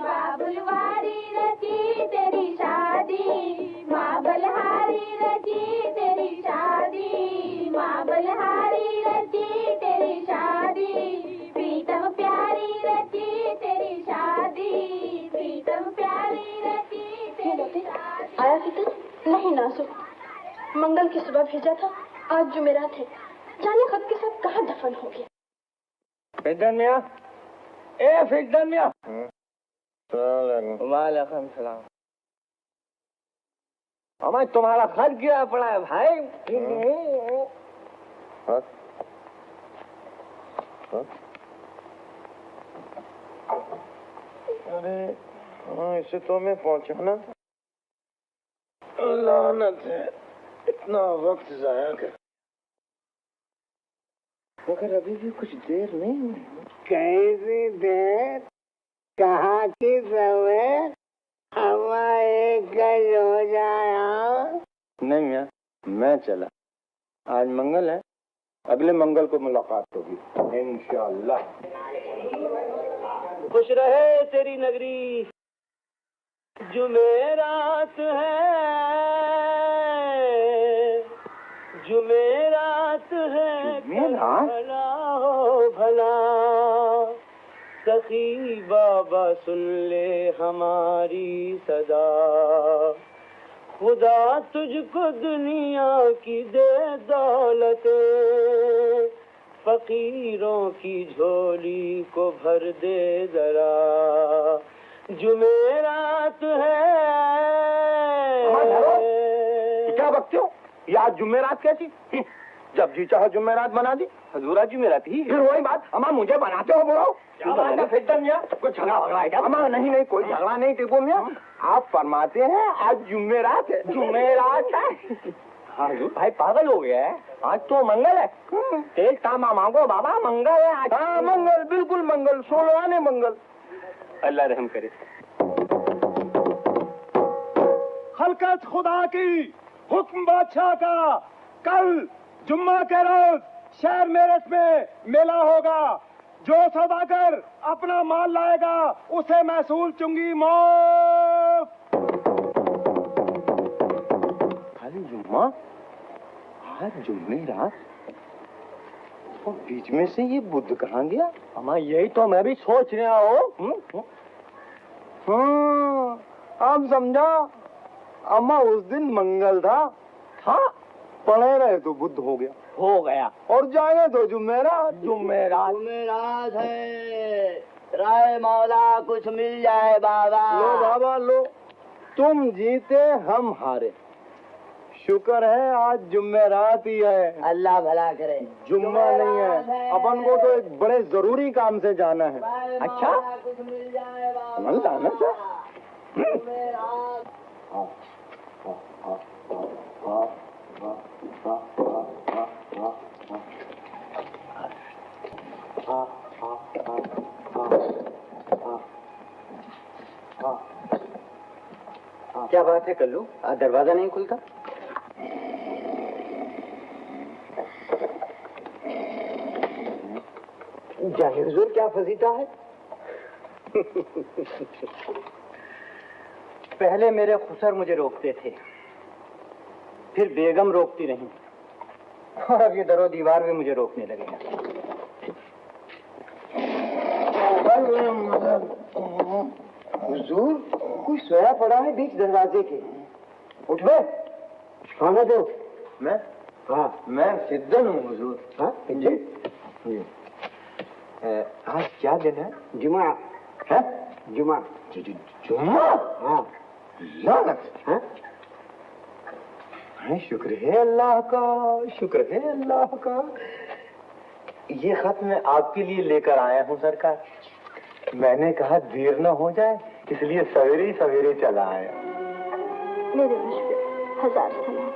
माँ बलहारी रची तेरी शादी, माँ बलहारी रची तेरी शादी, माँ बलहारी रची तेरी शादी, प्रीतम प्यारी रची तेरी शादी, प्रीतम प्यारी रची तेरी शादी। आया फिकर? नहीं नासु, मंगल की सुबह भेजा था, आज जुमेरात है, जाने खत के साथ कहाँ दफन हो गया। फिरदन मियां, ए फिरदन मियां। वालेकुम सलाम। हमारे तुम्हारा खत गिरा पड़ा है भाई। अरे हाँ, इसे तो मैं पहुंचाना था। लानत है, इतना वक्त जाया कर। मगर अभी भी कुछ देर नहीं हुई। कैसी देर, कहाँ की सवेर, हवा एक गज हो जाया। नहीं मियां, मैं चला। आज मंगल है, अगले मंगल को मुलाकात होगी इंशाअल्लाह। खुश रहे तेरी नगरी, जुमेरात है, जुमेरात है, भला हो भला। सखी बाबा सुन ले हमारी सदा, खुदा तुझको दुनिया की दे दौलत, फकीरों की झोली को भर दे जरा, जुमेरात है। क्या बकते हो? ये आज जुमेरात कैसी? जब जी चाहो जुमेरात बना दी। हजूरा जुमेरात ही फिर वही बात। अम्मा मुझे बनाते हो बुलाओ। कोई झगड़ा वगड़ा है क्या? अम्मा नहीं कोई झगड़ा नहीं टिपो मियां। आप फरमाते हैं आज जुमेरात है। जुमेरात है हाँ भाई पागल हो गया है। आज तो मंगल है। तेज तामा मांगो बाबा, मंगल है आज। हाँ मंगल, बिल्कुल मंगल, 16वां मंगल। अल्लाह रहम करे। खलकत खुदा की, हुक्म बादशाह का, कल जुम्मा के रोज शहर मेरठ में मेला होगा। जो सौदागर अपना माल लाएगा उसे महसूल चुंगी मौत। खाली जुम्मा, आज जुम्मेरात और बीच में से ये बुध कहाँ गया? अम्मा यही तो मैं भी सोच रहा हूँ। हाँ अब समझा। अम्मा उस दिन मंगल था। हाँ पढ़े रहे तो बुध हो गया और जाए तो जुमेरात। जुमेरात है, राय मौला कुछ मिल जाए बाबा। लो बाबा लो, तुम जीते हम हारे। शुक्र है आज जुमेरात ही है। अल्लाह भला करे। जुम्मा नहीं है, अपन को तो एक बड़े जरूरी काम से जाना है। अच्छा कुछ मिल जाए मन जाना क्या बात है कल्लू, दरवाजा नहीं खुलता? जाहिर हुजूर क्या फजीता है? पहले मेरे खुसर मुझे रोकते थे, फिर बेगम रोकती रही, और अब ये दरो दीवार भी मुझे रोकने लगे हैं। हुजूर कोई सोया पड़ा है बीच दरवाजे के। उठ बे, खाना दो। मैं? हाँ मैं सिद्धन हूँ हुजूर। हाँ जी। आज क्या दिन है? जुमा है? जुमा। जुम्मा? हाँ लानत। हाँ? शुक्र है अल्लाह का, शुक्र है अल्लाह का। ये खत मैं आपके लिए लेकर आया हूँ सरकार। मैंने कहा देर न हो जाए, इसलिए सवेरे सवेरे चला आया। मेरे मुश्किल 1000 सलाम।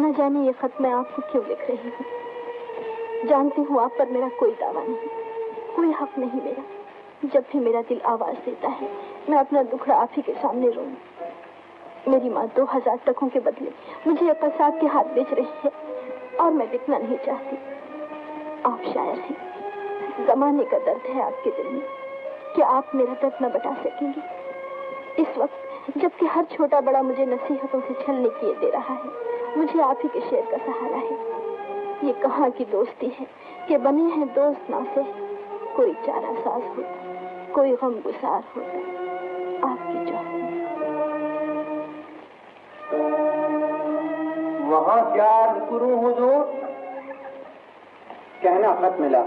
न जाने ये खत मैं आपको क्यों लिख रही हूँ। जानती हूँ आप पर मेरा कोई दावा नहीं, कोई हक नहीं मेरा। जब भी मेरा दिल आवाज देता है मैं अपना दुखड़ा आप ही के सामने रोऊं। मेरी माँ 2000 टकों के बदले मुझे ये कसाब के हाथ बेच रही है और मैं बिकना नहीं चाहती। आप शायर हैं, जमाने का दर्द है आपके दिल में। क्या आप मेरा दर्द न बता सकेंगे? इस वक्त जबकि हर छोटा बड़ा मुझे नसीहतों से छलने किए दे रहा है, मुझे आप ही के शेर का सहारा है। ये कहाँ की दोस्ती है कि बने हैं दोस्त ना से। कोई चारा साज होता, कोई गम गुसार होता, आपकी चाह। वहाँ क्या करूं हुजूर? कहना खत मिला,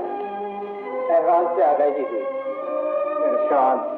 अहवाल से आगाही हुई। इरशाद।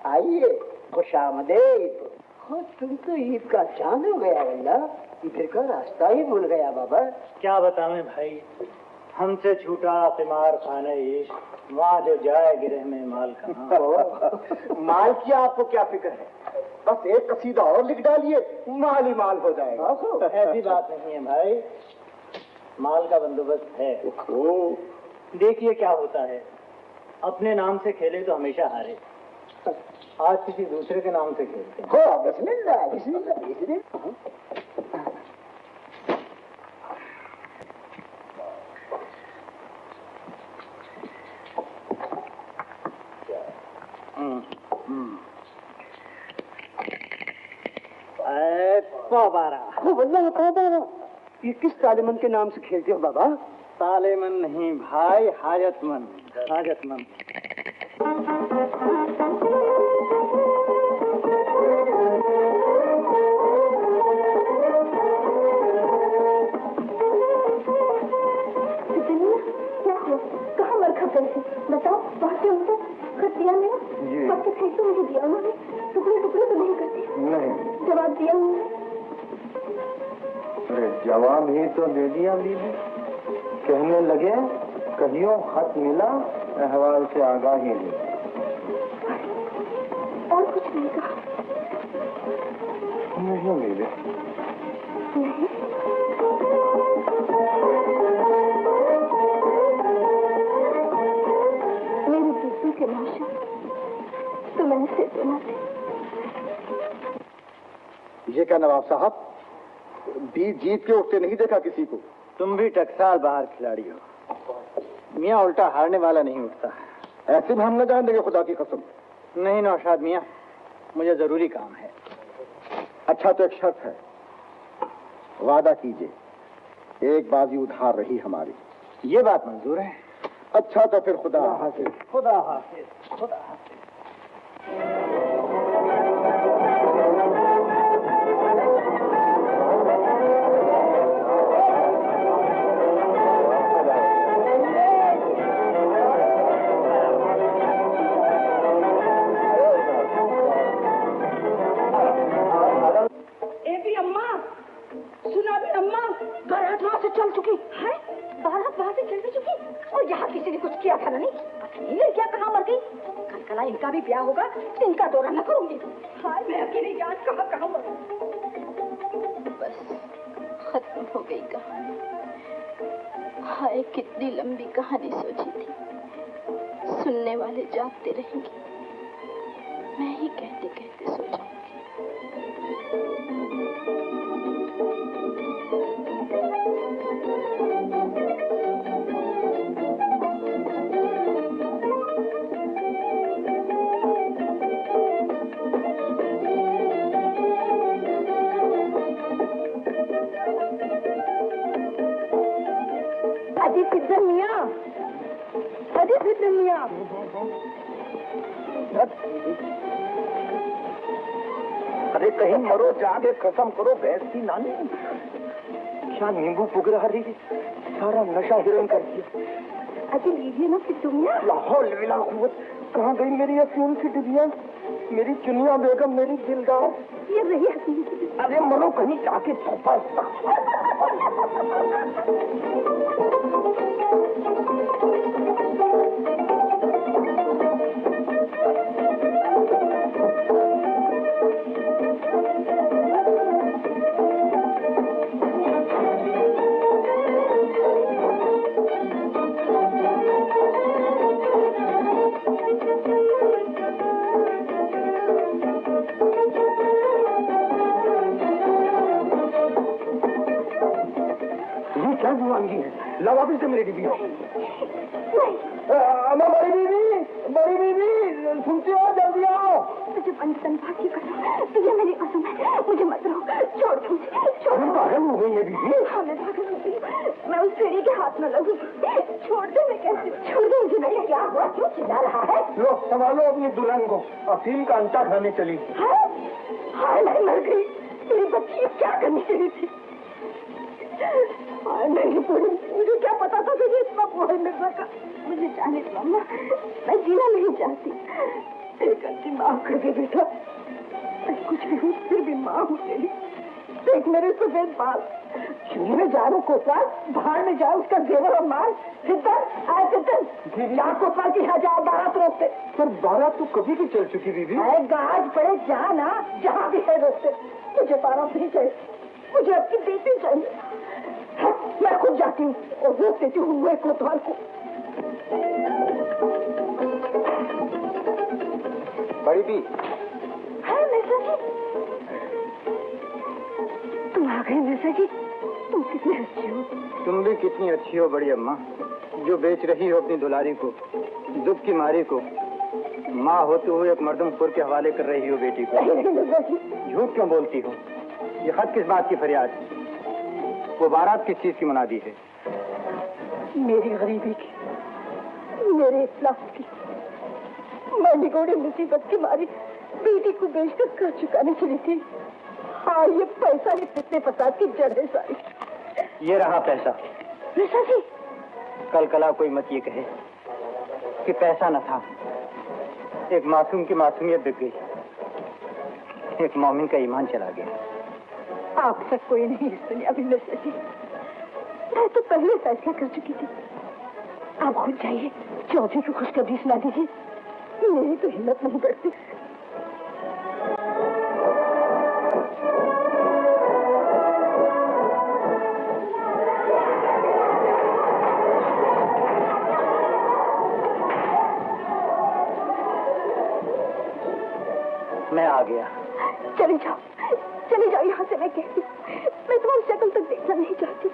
आइए, खुशामदीद। हाँ, तुम तो ईद का चांद हो गया वल्ला, इधर का रास्ता ही भूल गया बाबा। क्या बतावें भाई, हमसे छूटा कुमार खाने इश्क, वहाँ जो जाए गिरह में माल कहाँ। माल की आपको क्या फिक्र है? बस एक कसीदा और लिख डालिए, माल ही माल हो जाएगा। ऐसी बात नहीं है भाई, माल का बंदोबस्त है। देखिए क्या होता है, अपने नाम से खेले तो हमेशा हारे, आज किसी दूसरे के नाम से खेलते हैं। हो, बिस्मिल्लाह, बिस्मिल्लाह, बिस्मिल्लाह। ये किस तालिमन के नाम से खेलते हो बाबा? तालेमन नहीं भाई, हाजतमंद, हाजतमंद। कहाँ मरखा कैसे बताओ? वहाँ से उनको खत दिया मैंने, पक्के थे तो मुझे दिया उन्होंने, टुकड़े टुकड़े तो नहीं करते। नहीं, जवाब दिया उन्होंने। अरे जवाब ही तो दे दिया बीबी। कहने लगे कहियो खत मिला, अहवाल से आगाही दी। और कुछ नहीं कहा? नहीं बीबी। नहीं। मेरे दूसरों के माशा तुम ऐसे तो न थे। ये क्या नवाब साहब, बीच जीत के उठते नहीं देखा किसी को। तुम भी टकसाल बाहर खिलाड़ी हो, मियाँ उल्टा हारने वाला नहीं उठता। ऐसे भी हम न जान देंगे, खुदा की कसम। नहीं नौशाद मियाँ, मुझे जरूरी काम है। अच्छा तो एक शर्त है, वादा कीजिए, एक बाजी उधार रही हमारी। ये बात मंजूर है। अच्छा तो फिर खुदा हाफिज। खुदा हाफिज, खुदा हाफिज। चल चुकी है, बारात वहाँ से चल भी चुकी, और यहाँ किसी ने कुछ किया था नहीं। पता नहीं लड़कियाँ कहाँ मर गई। कल कला इनका भी ब्याह होगा, इनका दौरा न करूंगी। हाय मैं अकेली जान कहाँ कहाँ मर। बस खत्म हो गई कहानी। हाय कितनी लंबी कहानी सोची थी, सुनने वाले जागते रहेंगे, मैं ही कहते कहते सो जाऊंगी। अजी सिद्धन मियाँ, अजी सिद्धन मियाँ। अरे कहीं मरो जाके, कसम करो भैंस की नानी। क्या नींबू पुग रहा रही, सारा नशा हिरन कर दिया। अजी लीजिए ना सिद्धू मियाँ। लाहौल विला कुव्वत, कहाँ गई मेरी असूल की डिबिया? मेरी चुनिया बेगम, मेरी दिलदार। ये रही हसीन की। अरे मरो कहीं जाके छुपा। क्या जुआनगी है? ला वापिस से मेरी डिब्बी। अम्मा, बड़ी बीबी सुनती हो? जल्दी आओ। मुझे पंचतन भाग्य कसम, तुझे मेरी कसम है, मुझे मत रोक, छोड़ दो मुझे, छोड़ दो। पागल हो गई है बीबी? हाँ मैं पागल हो गई, मैं उस फेरी के हाथ में लगूंगी। छोड़ दे, मैं कैसे छोड़ दे मुझे? मैं क्या हुआ, क्यों चिल्ला रहा है? लो संभालो अपनी दुल्हन को, अफीम का अंटा खाने चली। हाय मैं मर गई, मेरी बच्ची क्या करनी चाहिए थी? नहीं पूरी, मुझे क्या पता था तुझे इतना बुरा मिर्जा का। मुझे जाने दो अम्मा, मैं जीना नहीं चाहती। एक गलती माफ कर दे बेटा, मैं कुछ भी हूँ फिर भी माँ हूँ तेरी। देख मेरे सफेद बाल, चूल्हे में जा रहा कोतवाल, बाहर में जाए उसका जेवर और माल। सिद्धन आए सिद्धन, जा कोतवाल की यहाँ जाओ बारात रोकते। पर बारात तो कभी की चल चुकी बीबी। गाज पड़े जा ना, जहाँ भी है रोकते। मुझे बारात नहीं चाहिए, मुझे आपकी बेटी चाहिए। मैं खुद जाती हूँ और रोक देती हूँ मैं कोतवाल को। बड़ी बी। हाँ मिर्जा जी, तुम आ गए मिर्जा जी, तुम कितने अच्छे हो। तुम भी कितनी अच्छी हो बड़ी अम्मा, जो बेच रही हो अपनी दुलारी को, दुख की मारी को, माँ होते हुए एक मर्दमखोर के हवाले कर रही हो बेटी को। झूठ क्यों बोलती हो? ये खत किस बात की फरियाद? वो बारात किस चीज की मुनादी है? मेरी गरीबी की, मेरे इफ्लास की। मैं निगोड़ी मुसीबत की मारी बेटी को बेचकर कर चुकाने चली थी। हाँ ये पैसा, ये फितने फसाद की जड़ है सारी। ये रहा पैसा। मिर्जा जी, कल कला कोई मत ये कहे कि पैसा न था। एक मासूम की मासूमियत बिक गई, एक मोमिन का ईमान चला गया। आप तक कोई नहीं इस दुनिया में मिर्जा जी, मैं तो पहले फैसला कर चुकी थी। आप खुद जाइए, चौधरी को खुशखबरी सुना दीजिए, मेरी तो हिम्मत नहीं बढ़ती। मैं आ गया। चली जाओ यहाँ से, मैं कहती हूँ। मैं तुम्हारी शक्ल तक देखना नहीं चाहती।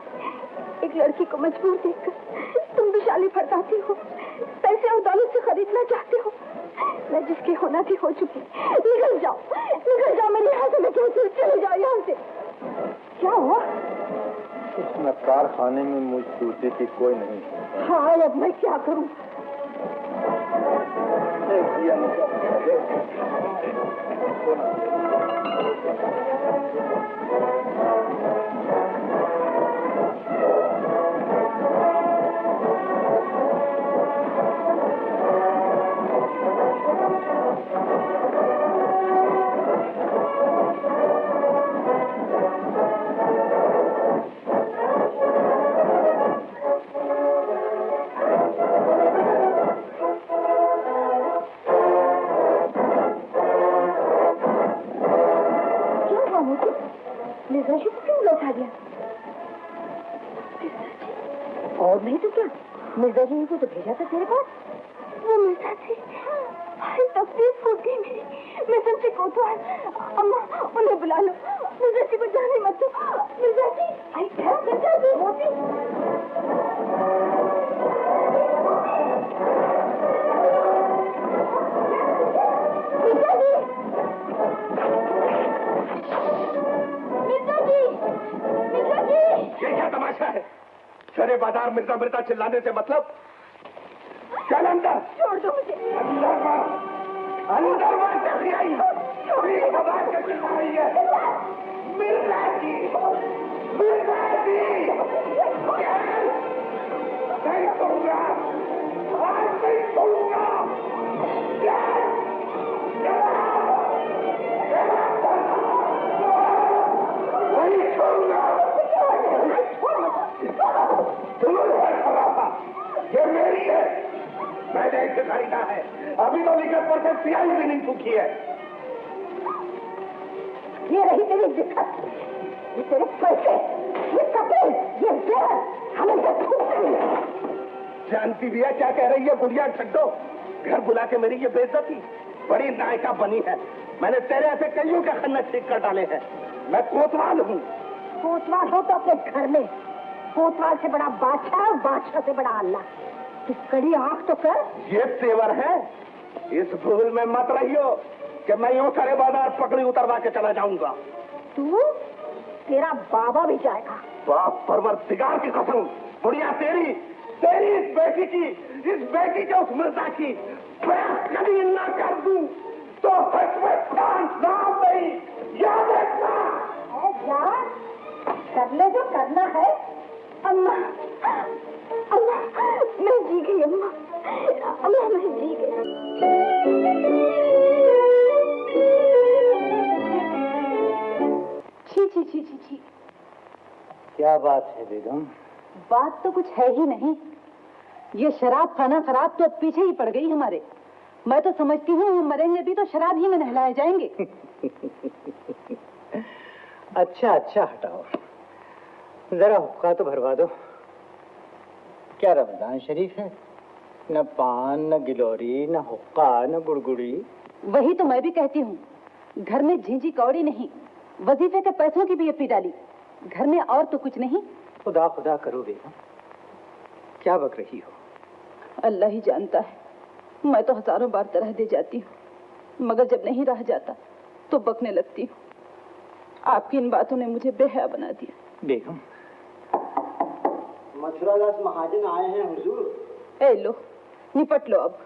एक लड़की को मजबूर देखकर तुम विशाली फरकाती हो, पैसे और दौलत से खरीदना चाहते हो। मैं जिसकी होना थी हो चुकी। निकल जाओ मेरे यहाँ से, मैं कहती हूँ चले जाओ यहाँ से। क्या हुआ? इसमें कारखाने में मुझ सूते की कोई नहीं। हाँ अब मैं क्या करूँ? मिर्जा जी को क्यों लौटा दिया? और नहीं तो क्या, मिर्जा जी को तो भेजा था तेरे पास। वो मिर्जा जी, तकलीफ हो गई मेरी, मैं सच्ची कोतवाल। अम्मा उन्हें बुला लो, मिर्जा जी को जाने मत दो। मिर्जा जी, मिर्जा जी मोती। ये क्या तमाशा है? शरे बाजार मिर्जा मिर्जा चिल्लाने से मतलब? चल अंदर। छोड़ दो मुझे। अंदर बाजार के चिल्ला रही है। मिर्जा जी, नहीं करूंगा, आज नहीं करूंगा। ये मेरी है, मैंने इसे खरीदा है। अभी तो लिखत पर से सियाही भी नहीं सूखी है। ये रही तेरी दिक्कत, ये तेरे पैसे, ये कपड़े, ये जेवर, हमें ये छूट नहीं। जानती भी है क्या कह रही है बुढ़िया छड्डो? घर बुला के मेरी ये बेइज्जती, बड़ी नायका बनी है। मैंने तेरे ऐसे कईयों के खन्ने ठीक कर डाले हैं। मैं कोतवाल हूँ। कोतवाल हो तो अपने घर में, कोतवाल से बड़ा बादशाह और बादशाह से बड़ा अल्लाह। तू कड़ी आंख तो कर। ये तेवर है, इस भूल में मत रहियो कि मैं यूं सारे बाजार पकड़ी उतरवा के चला जाऊंगा। तू, तेरा बाबा भी जाएगा। बाप परवरदिगार की कसम, बुढ़िया तेरी इस बेटी की, इस बेटी के उस मिर्जा की कभी न कर दूं तो नाम नहीं, याद रखना। यार, कर ले जो करना है। अम्मा, अम्मा, मैं जी गई अम्मा, अम्मा मैं जी गई। छी छी छी छी छी। क्या बात है बेगम? बात तो कुछ है ही नहीं। ये शराब खाना खराब तो अब पीछे ही पड़ गई हमारे। मैं तो समझती हूँ हम मरेंगे भी तो शराब ही में नहलाए जाएंगे। अच्छा अच्छा हटाओ, जरा हुक्का तो भरवा दो। क्या रमजान शरीफ है? न पान, न गिलोरी, न हुक्का, न गुड़गुड़ी। वही तो मैं भी कहती हूँ। घर में झींझी कौड़ी नहीं, वजीफे के पैसों की भी अपी डाली। घर में और तो कुछ नहीं। खुदा खुदा करो बेगम, क्या बक रही हो? अल्लाह ही जानता है। मैं तो हजारों बार तरह दे जाती हूँ, मगर जब नहीं रह जाता तो बकने लगती हूँ। आपकी इन बातों ने मुझे बेहया बना दिया। बेगम, मथुरादास महाजन आए हैं हुजूर। ए लो, निपट लो अब।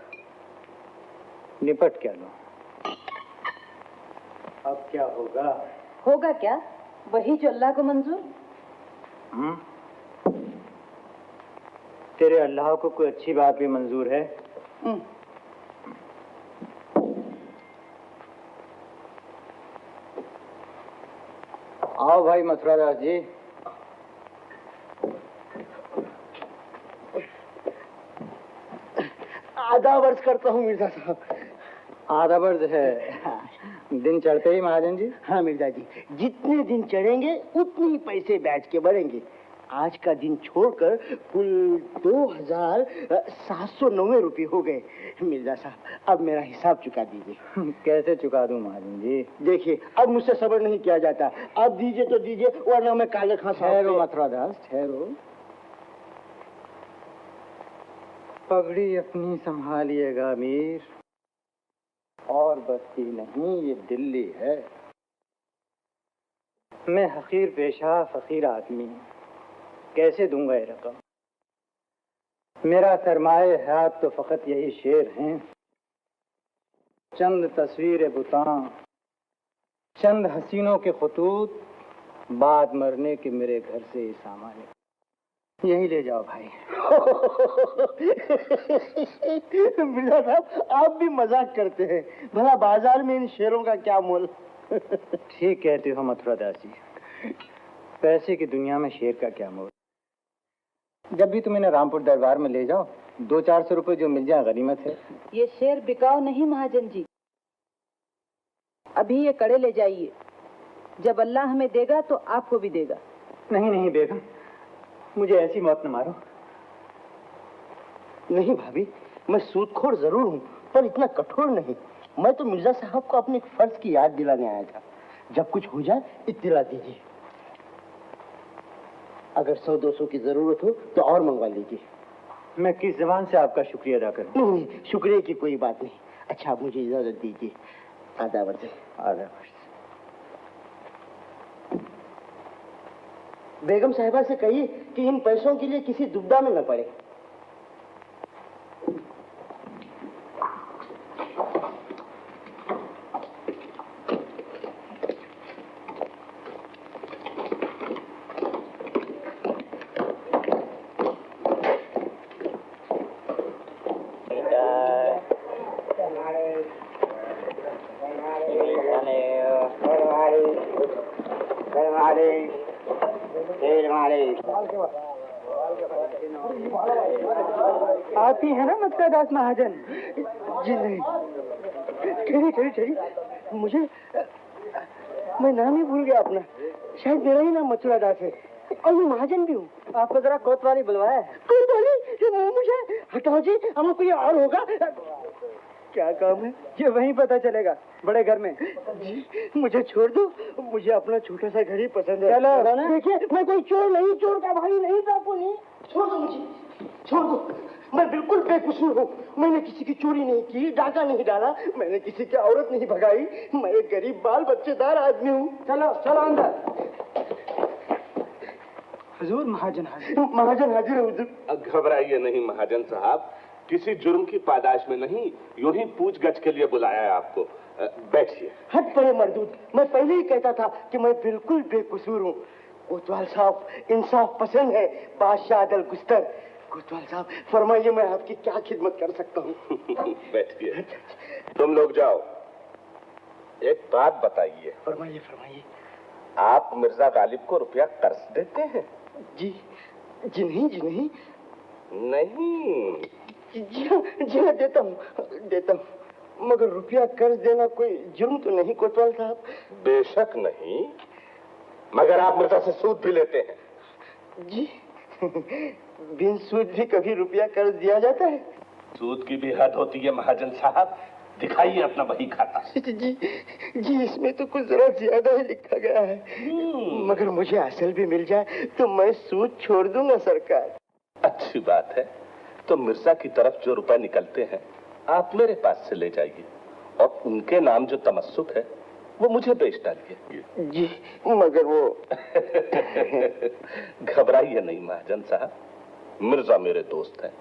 निपट क्या लो? अब क्या होगा? होगा क्या? वही जो अल्लाह को मंजूर। तेरे अल्लाह को कोई अच्छी बात भी मंजूर है? आओ भाई मथुरादास जी। आधा वर्ष करता हूँ मिर्जा साहब। आधा वर्ष है? दिन चढ़ते ही महाजन जी? हाँ मिर्जा जी, जितने दिन चढ़ेंगे उतने ही पैसे बैठ के बढ़ेंगे। आज का दिन छोड़कर कुल 2790 रुपये हो गए। मिर्जा साहब, अब मेरा हिसाब चुका दीजिए। कैसे चुका दूं महाजन जी? देखिए, अब मुझसे सब्र नहीं किया जाता। अब दीजिए तो दीजिए, वरना मैं काले खां साहब। ठहरो मथुरादास, ठहरो। पगड़ी अपनी संभालिएगा अमीर। और बस्ती नहीं, ये दिल्ली है। मैं हकीर पेशा फकीर आदमी, कैसे दूंगा ये रकम? मेरा सरमाए हयात तो फकत यही शेर हैं। चंद तस्वीरें बुतां, चंद हसीनों के खतूत, बाद मरने के मेरे घर से ही सामान। यही ले जाओ भाई। मिर्जा साहब, आप भी मजाक करते हैं। भला बाजार में इन शेरों का क्या मोल? ठीक कहते हो मथुरादास जी, पैसे की दुनिया में शेर का क्या मोल। जब भी तुम इन्हें रामपुर दरबार में ले जाओ, 200-400 रुपए जो मिल जाए गनीमत है। ये शेर बिकाऊ नहीं महाजन जी। अभी ये कड़े ले जाइए, जब अल्लाह हमें देगा तो आपको भी देगा। नहीं नहीं बेगम, मुझे ऐसी मौत न मारो। नहीं भाभी, मैं सूदखोर जरूर हूँ, पर इतना कठोर नहीं। मैं तो मिर्जा साहब को अपने एक फर्ज की याद दिलाने आया था। जब कुछ हो जाए इत्तिला दीजिए। अगर 100-200 की जरूरत हो तो और मंगवा लीजिए। मैं किस जबान से आपका शुक्रिया अदा करूं? नहीं, शुक्रिया की कोई बात नहीं। अच्छा, आप मुझे इजाजत दीजिए। आधा वर्ष। आधा वर्ष। बेगम साहिबा से कहिए कि इन पैसों के लिए किसी दुविधा में न पड़े। आप ही है ना मथुरा दास महाजन? जी नहीं, ठहरी, मुझे मैं नाम ही भूल गया अपना। शायद मेरा ही नाम मथुरा दास है और मैं महाजन भी हूँ। आपको जरा कोतवाली बुलवाया है। कोतवाली? मुझे हटाओ जी, हमें कोई और होगा। क्या काम है? ये वहीं पता चलेगा, बड़े घर में। जी मुझे छोड़ दो, मुझे अपना छोटा सा घर ही पसंद है। चलो देखिए, मैं कोई चोर नहीं, चोर का भाई नहीं था। नहीं छोड़ दो मुझे, छोड़ दो। मैं बिल्कुल बेकसूर हूँ। मैंने किसी की चोरी नहीं की, डाका नहीं डाला, मैंने किसी की औरत नहीं भगाई। मैं एक गरीब बाल बच्चेदार आदमी हूँ। चलो चलो अंदर। हुजूर महाजन हाजिर। महाजन हाजिर है हुजूर। घबराइए नहीं महाजन साहब, किसी जुर्म की पादाश में नहीं, यूं ही पूछगछ के लिए बुलाया है आपको। बैठिए। हट पड़े मर्दूद, मैं पहले ही कहता था कि मैं बिल्कुल बेकसूर हूँ। कोतवाल साहब इंसाफ पसंद है, बादशाह अदल गुस्तर। कोतवाल साहब फरमाइए, मैं आपकी क्या खिदमत कर सकता हूँ? बैठिए। तुम लोग जाओ, एक बात बताइए। फरमाइए फरमाइए। आप मिर्जा गालिब को रुपया कर्ज देते हैं? जी नहीं, जी नहीं। नहीं? जी हाँ देता हूँ, मगर रुपया कर्ज देना कोई जुर्म तो नहीं कोतवाल साहब? बेशक नहीं, मगर आप मिर्जा से सूद भी लेते हैं। जी बिन सूद भी कभी रुपया कर्ज दिया जाता है? सूद की भी हद होती है महाजन साहब। दिखाइए अपना बही खाता। जी इसमें तो कुछ जरा ज्यादा ही लिखा गया है, मगर मुझे असल भी मिल जाए तो मैं सूद छोड़ दूंगा सरकार। अच्छी बात है, तो मिर्जा की तरफ जो रुपए निकलते हैं आप मेरे पास से ले जाइए और उनके नाम जो तमस्सुक है वो मुझे बेच डालिए। जी मगर वो घबराइए नहीं महाजन साहब, मिर्जा मेरे दोस्त हैं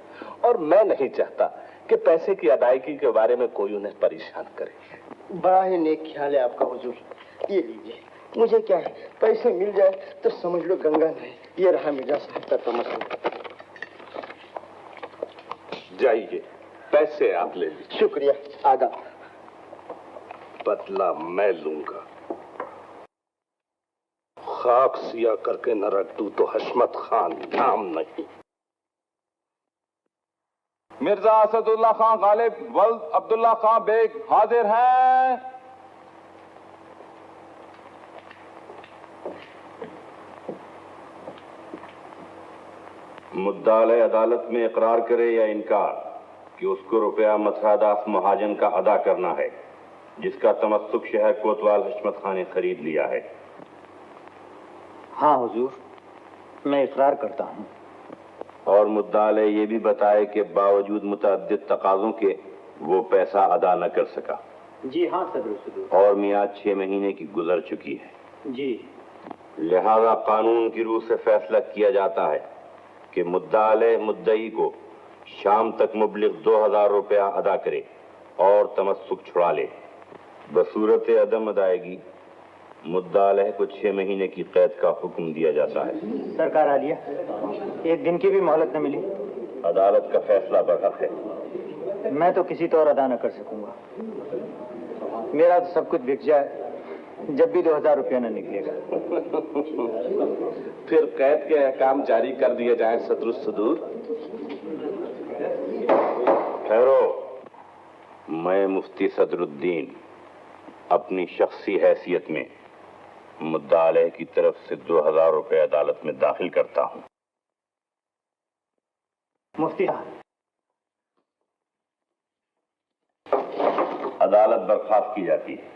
और मैं नहीं चाहता कि पैसे की अदायगी के बारे में कोई उन्हें परेशान करे। बड़ा ही नेक ख्याल है आपका हुजूर। ये लीजिए, मुझे क्या है, पैसे मिल जाए तो समझ लो गंगा नहीं। ये रहा मिर्जा साहब का तमस्सुक। जाइए, पैसे आप ले लीजिए। शुक्रिया, आदा। बदला मैं लूंगा। खाक सिया करके न रख दूं तो हशमत खान नाम नहीं। मिर्जा असदुल्ला खान गालिब वल्द अब्दुल्ला खान बेग हाजिर हैं। मुद्दाले अदालत में इकरार करे या इनकार कि उसको रुपया मथुरादास महाजन का अदा करना है, जिसका तमस्सुक शहर कोतवाल हशमत खान ने खरीद लिया है। हाँ हुजूर, मैं इकरार करता हूँ। और मुद्दाले ये भी बताए कि बावजूद मुतअद्दिद तकाज़ों के वो पैसा अदा न कर सका। जी हाँ सदर। और मियाद 6 महीने की गुजर चुकी है। जी। लिहाजा कानून की रूह से फैसला किया जाता है कि मुद्दाले मुद्दई को शाम तक मुबलिग 2000 रुपया अदा करे और तमस्सुक छुड़ा ले। बसूरत अदम अदायगी मुद्दाले को 6 महीने की कैद का हुक्म दिया जाता है। सरकार आलिया, एक दिन की भी मोहलत न मिली। अदालत का फैसला बरहक है। मैं तो किसी तौर अदा न कर सकूंगा। मेरा तो सब कुछ बिक जाए, जब भी 2000 रुपया न निकलेगा। फिर कैद के अहकाम जारी कर दिए जाएं सदरुस्सदूर। ठहरो, मैं मुफ्ती सदरुद्दीन अपनी शख्सी हैसियत में मुद्दाले की तरफ से 2000 रुपए अदालत में दाखिल करता हूँ। मुफ्ती साहब, अदालत बर्खास्त की जाती है।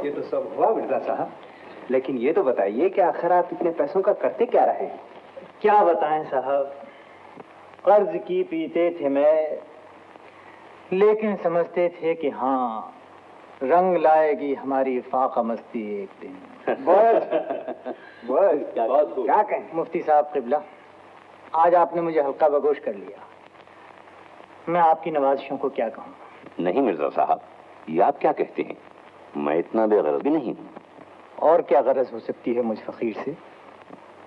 ये तो सब हुआ मिर्जा साहब, लेकिन ये तो बताइए कि आखिर आप इतने पैसों का करते क्या रहे? क्या बताएं साहब, कर्ज की पीते थे मैं, लेकिन समझते थे कि हाँ रंग लाएगी हमारी फाका मस्ती एक दिन। क्या कहें? मुफ्ती साहब क़िबला, आज आपने मुझे हल्का बगोश कर लिया। मैं आपकी नवाजिशों को क्या कहूँ? नहीं मिर्जा साहब, ये आप क्या कहते हैं? मैं इतना बेगरज भी नहीं हूँ। और क्या गरज हो सकती है मुझ फकीर से?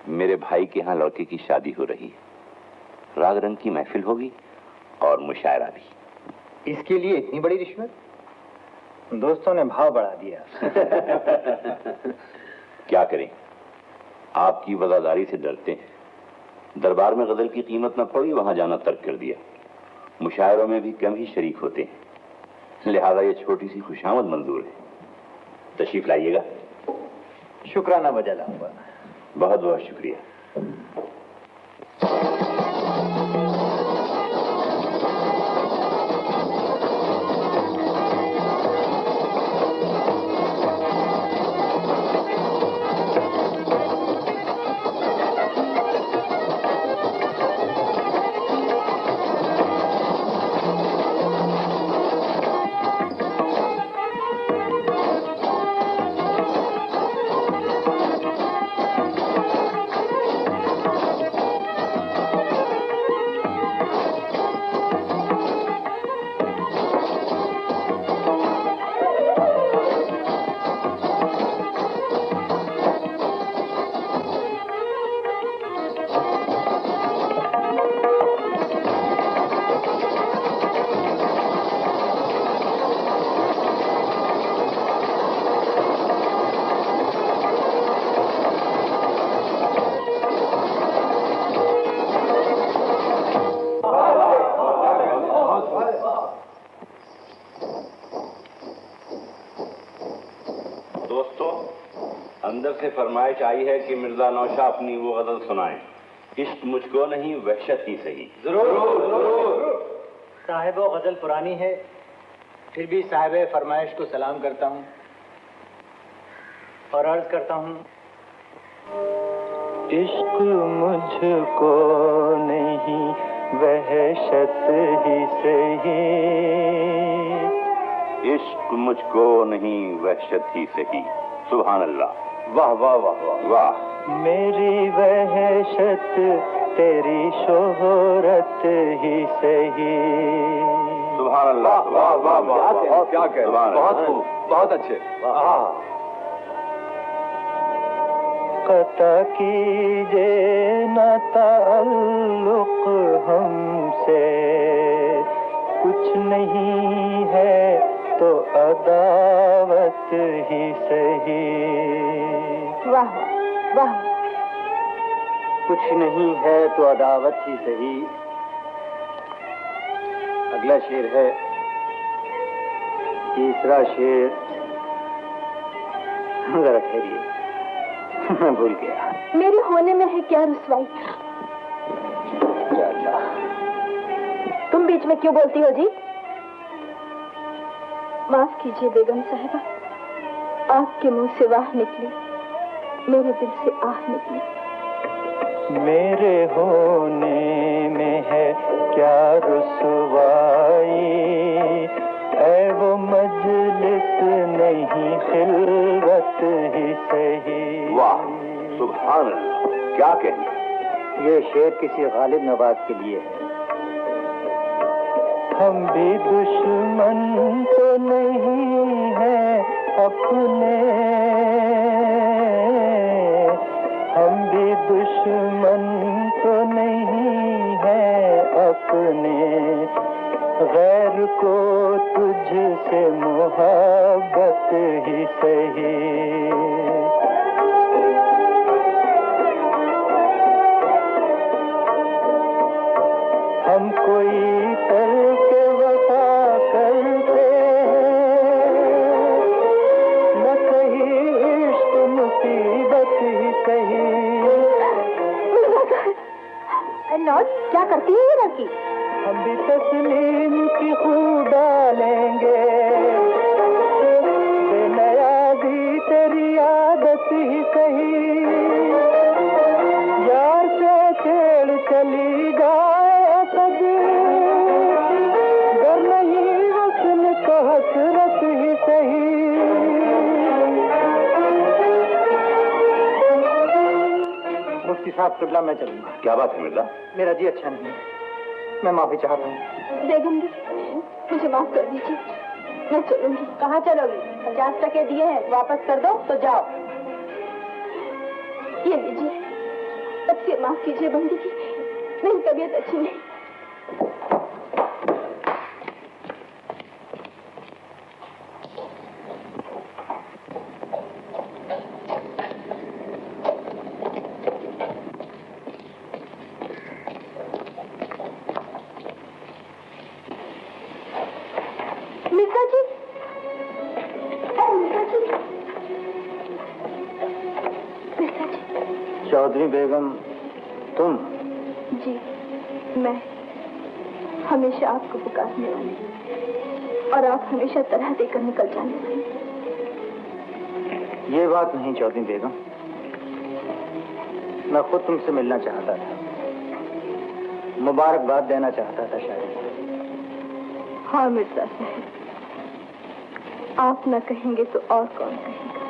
मेरे भाई के यहाँ लड़के की शादी हो रही है, राग रंग की महफिल होगी और मुशायरा भी। इसके लिए इतनी बड़ी रिश्वत? दोस्तों ने भाव बढ़ा दिया। क्या करें, आपकी वफादारी से डरते हैं। दरबार में गजल की कीमत न पड़ी, वहां जाना तर्क कर दिया। मुशायरों में भी कम ही शरीक होते हैं, लिहाजा ये छोटी सी खुशामद मंजूर है। तशरीफ लाइएगा। शुक्राना बजा लाऊंगा। बहुत बहुत शुक्रिया। अंदर से फरमाइश आई है कि मिर्जा नौशा अपनी वो गजल सुनाएं। इश्क मुझको नहीं वहशत ही सही। जरूर जरूर। साहिब वो गजल पुरानी है, फिर भी साहिब फरमाइश को सलाम करता हूँ और अर्ज करता हूँ। इश्क मुझको नहीं वहशत ही सही, इश्क मुझको नहीं वहशत ही सही। सुभान अल्लाह। वाह वाह वाह वाह वाह। मेरी वहशत तेरी शोहरत ही सही। सुभान अल्लाह। वाह वाह वाह। क्या कह, बहुत खूब, बहुत अच्छे। कता कीजिए न ताल्लुक हमसे, कुछ नहीं है तो अदावत ही सही। वाह वाह। कुछ नहीं है तो अदावत ही सही। अगला शेर है, तीसरा शेर। जरा ठहरिए, मैं भूल गया। मेरे होने में है क्या रुसवाई? तुम बीच में क्यों बोलती हो जी? माफ कीजिए बेगम साहिबा, आपके मुंह से वाह निकली, मेरे दिल से आह निकली। मेरे होने में है क्या रुसवाई, ऐ वो मजलिस नहीं खिलवत ही सही। वाह सुभान अल्लाह, क्या कहना। ये शेर किसी गालिब नवाज के लिए है। हम भी दुश्मन तो नहीं है अपने, हम भी दुश्मन तो नहीं है अपने, गैर को तुझसे मोहब्बत ही सही। हम कोई करके वफा करते न कहीं इश्क मुसीबत ही सही। नौज क्या करती है ये लड़की? हम भी तस्लीम की खूब डालेंगे, बेनयाजी तेरी आदत ही सही। यार से छेड़ चली जाए तब, गर नहीं हुस्न को हसरत ही सही। मुफ्ती साहब किबला, मैं चलूंगा। क्या बात है मिर्जा? मेरा जी अच्छा नहीं है, मैं माफी चाह रहा हूँ। बेगम जी मुझे माफ कर दीजिए, मैं चलूंगी। कहाँ चलोगी? 50 टके दिए हैं, वापस कर दो तो जाओ। ये लीजिए, अब से माफ कीजिए बंदी की, मेरी तबीयत अच्छी नहीं। चौधरी बेगम, तुम? जी, मैं हमेशा आपको पुकारने वाली और आप हमेशा तरह देकर निकल जाने वाली। ये बात नहीं चौधरी बेगम, मैं खुद तुमसे मिलना चाहता था, मुबारकबाद देना चाहता था शायद। हाँ मिर्जा साहब, आप न कहेंगे तो और कौन कहेगा?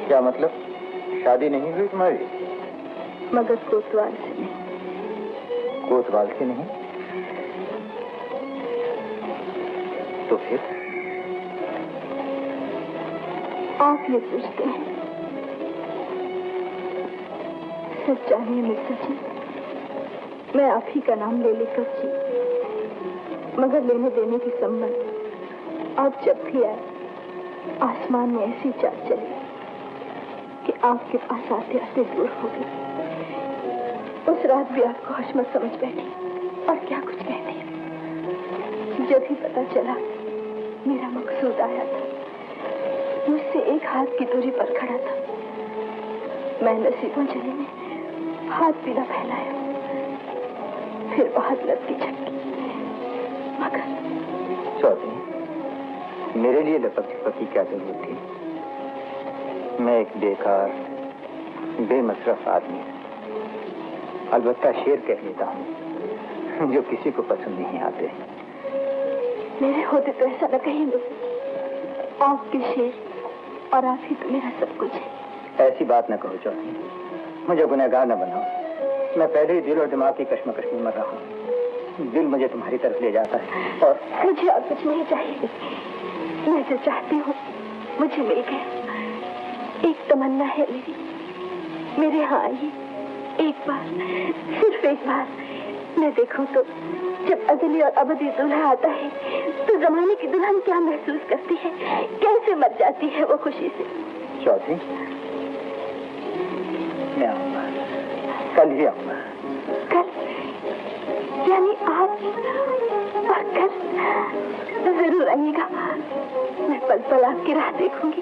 क्या मतलब? शादी नहीं हुई तुम्हारी? मगर कोतवाल से नहीं। कोतवाल से नहीं? तो फिर? आप ये पूछते हैं। सच जानिए मिर्जा जी, मैं आप ही का नाम ले लेकर जी, मगर लेने देने की संबंध आप जब भी आए आसमान में ऐसी चाल चली कि आपके पास आते आते दूर हो गई। उस रात भी आपको हशमत समझ बैठी और क्या कुछ कहते हैं। जब ही पता चला मेरा मकसूद आया था, मुझसे एक हाथ की दूरी पर खड़ा था, मैं नसीबों जले में हाथ भी न फैलाया, फिर बहुत लपकी झपकी। मगर चौधरी, मेरे लिए लपक झपक की क्या जरूरत थी? मैं एक बेकार बेमसरफ आदमी, अलबत्ता शेर कह लेता हूँ जो किसी को पसंद नहीं आते। मेरे होते तो ऐसा न कहेंगे। आपके शेर और आप ही तो मेरा सब कुछ है। ऐसी बात न कहो चौधरी, मुझे गुनहगार न बनाओ। मैं पहले ही दिल और दिमाग की कश्मकश में मर रहा हूँ। दिल मुझे तुम्हारी तरफ ले जाता है और मुझे और कुछ नहीं चाहिए। मैं जो चाहती हूँ मुझे मिल गया। एक तमन्ना है मेरे यहाँ आइए एक बार, सिर्फ एक बार। मैं देखूं तो जब अजली और अबदी दुल्हा आता है तो जमाने की दुल्हन क्या महसूस करती है, कैसे मर जाती है वो खुशी से। चौधरी, मैं आऊंगा, कल ही आऊंगा। कल? यानी आज और कल? जरूर आइएगा, मैं पल पल आपकी राह देखूंगी।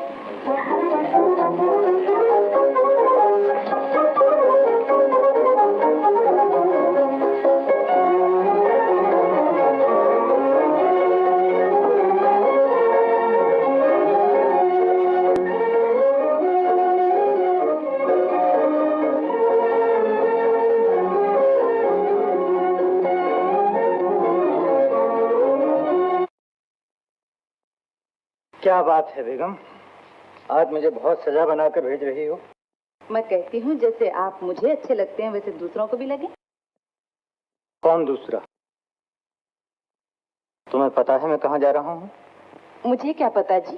क्या बात है बेगम, आज मुझे बहुत सजा बनाकर भेज रही हो। मैं कहती हूँ जैसे आप मुझे अच्छे लगते हैं वैसे दूसरों को भी लगे। कौन दूसरा? तुम्हें पता है मैं कहाँ जा रहा हूँ? मुझे क्या पता जी,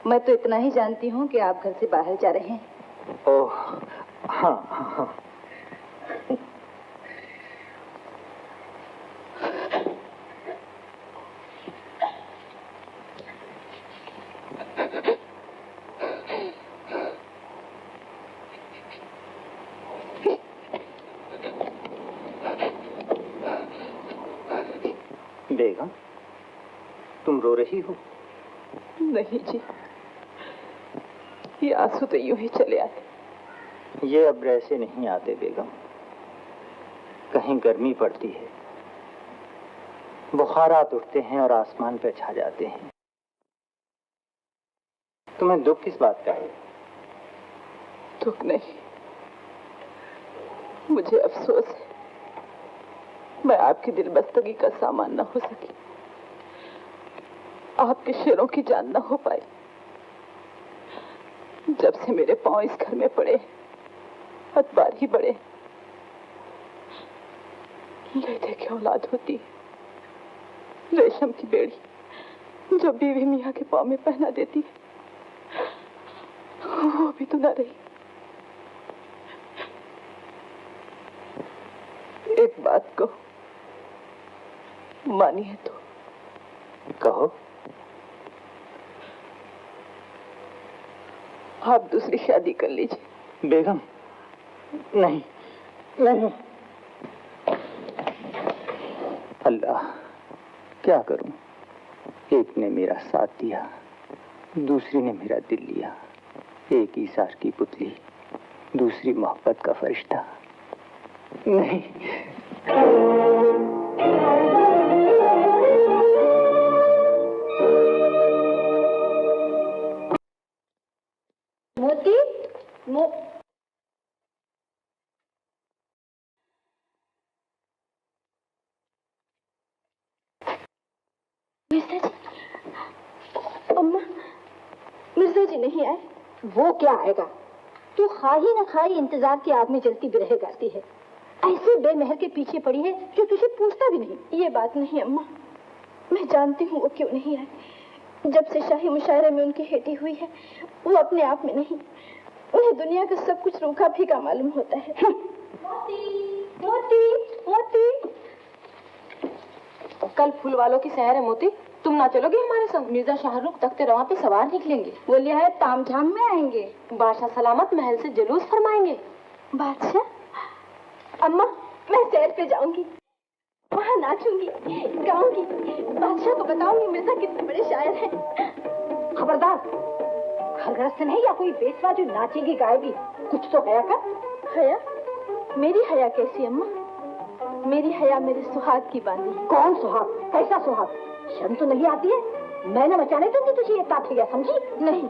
मैं तो इतना ही जानती हूँ कि आप घर से बाहर जा रहे हैं। ओह हाँ, हाँ। बेगम, तुम रो रही हो? नहीं जी, ये आंसू तो यूं ही चले आते। ये अब ऐसे नहीं आते बेगम, कहीं गर्मी पड़ती है, बुखारात उठते हैं और आसमान पे छा जाते हैं। तुम्हें दुख किस बात का है? दुख नहीं, मुझे अफसोस है मैं आपकी दिलबस्तगी का सामान न हो सकी, आपके शेरों की जान न हो पाई। जब से मेरे पांव इस घर में पड़े अतबार ही बड़े। लेते की औलाद होती रेशम की बेड़ी जो बीवी मियाँ के पांव में पहना देती वो भी तो न रही। एक बात को मानिए तो। कहो। आप दूसरी शादी कर लीजिए। बेगम, नहीं नहीं। अल्लाह, क्या करूं? एक ने मेरा साथ दिया, दूसरी ने मेरा दिल लिया। एक ईसार की पुतली दूसरी मोहब्बत का फरिश्ता नहीं। मोती मिर्जा जी, अम्मा, मिर्जा जी नहीं आए। वो क्या आएगा? तू खाही न खाही इंतजार की आग में जलती बिरह गाती है। ऐसे बेमहर के पीछे पड़ी है जो तुझे पूछता भी नहीं। ये बात नहीं अम्मा, मैं जानती हूँ वो क्यों नहीं आए। जब से शाही मुशायरे में उनकी हेटी हुई है, वो अपने आप में नहीं, उन्हें दुनिया का सब कुछ रूखा फीका मालूम होता है। मोती, मोती, मोती। कल फूल वालों की सैर है मोती, तुम ना चलोगे हमारे संग? मिर्जा शाहरुख तख्ते रवा पे सवार निकलेंगे। वो लिया है तामझाम में आएंगे। बादशाह सलामत महल से जुलूस फरमाएंगे। बादशाह? अम्मा, मैं सैर पे जाऊंगी, वहाँ नाचूंगी, गाऊंगी, बादशाह को बताऊंगी मिर्जा कितने बड़े शायर हैं। खबरदार, खरगरस्त नहीं या कोई बेसवा जो नाचेगी गाएगी। कुछ तो हया कर। हया? मेरी हया कैसी अम्मा? मेरी हया मेरे सुहाग की बांधी। कौन सुहाग? कैसा सुहाग? शर्म तो नहीं आती है? मैं न मचाने दूंगी तुझे ये ताथिया, समझी? नहीं,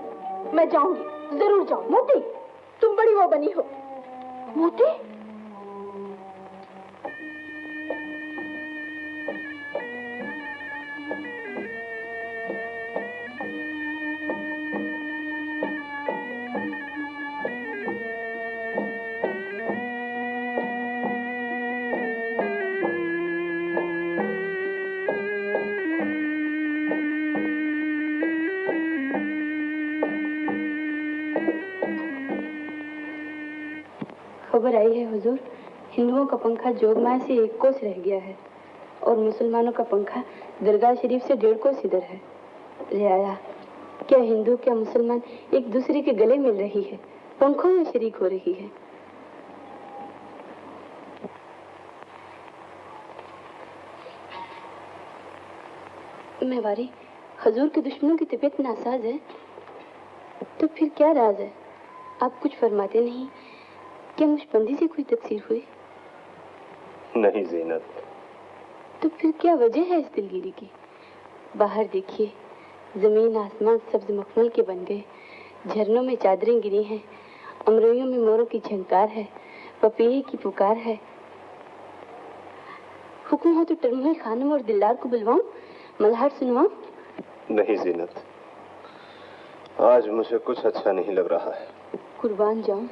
मैं जाऊंगी, जरूर जाऊं। मोती, तुम बड़ी वो बनी हो। मोती? खबर आई है हुजूर, हिंदुओं का पंखा जोगमाया से 1 कोस रह गया है और मुसलमानों का पंखा दरगाह शरीफ से 1.5 कोस इधर है। रियाया, क्या हिंदू क्या मुसलमान एक दूसरे के गले मिल रही है, पंखों में शरीक हो रही है। मेवारी, हुजूर के दुश्मनों की तबीयत नासाज है, तो फिर क्या राज है? आप कुछ फरमाते नहीं। क्या मुशबंदी से कोई तकसीर हुई? नहीं ज़ीनत। तो फिर क्या वजह है इस दिलगिरी की? बाहर देखिए, जमीन आसमान सब्ज मखमल के बन गए, झरनों में चादरें गिरी हैं, अमरोइयों में मोरों की झंकार है, पपीहे की पुकार है। हुक्म हो तो टरमुई खानम और दिलदार को बुलवाऊं, मल्हार सुनवाऊं? नहीं ज़ीनत, आज मुझे कुछ अच्छा नहीं लग रहा है। कुर्बान जाऊं,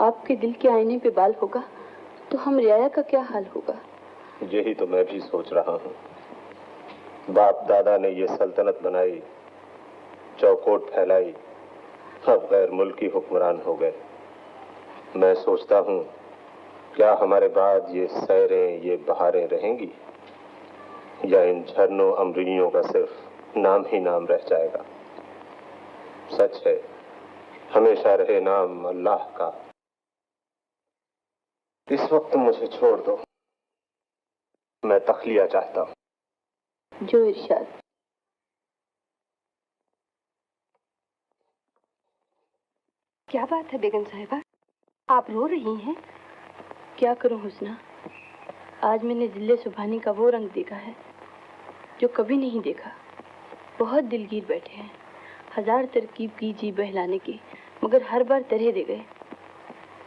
आपके दिल के आईने पे बाल होगा तो हम रियाया का क्या हाल होगा? यही तो मैं भी सोच रहा हूँ। बाप दादा ने ये सल्तनत बनाई, चौकोट फैलाई, अब गैर मुल्की हुक्मरान हो गए। मैं सोचता हूँ, क्या हमारे बाद ये सैरें, ये बहारें रहेंगी या इन झरनों अमरियों का सिर्फ नाम ही नाम रह जाएगा? सच है, हमेशा रहे नाम अल्लाह का। इस वक्त मुझे छोड़ दो, मैं तखलिया चाहता हूँ। जो इरशाद। क्या बात है बेगम साहिबा, आप रो रही हैं? क्या करूं हुस्ना, आज मैंने जिले सुभानी का वो रंग देखा है जो कभी नहीं देखा। बहुत दिलगीर बैठे हैं, 1000 तरकीब की जी बहलाने की, मगर हर बार तरह दे गए।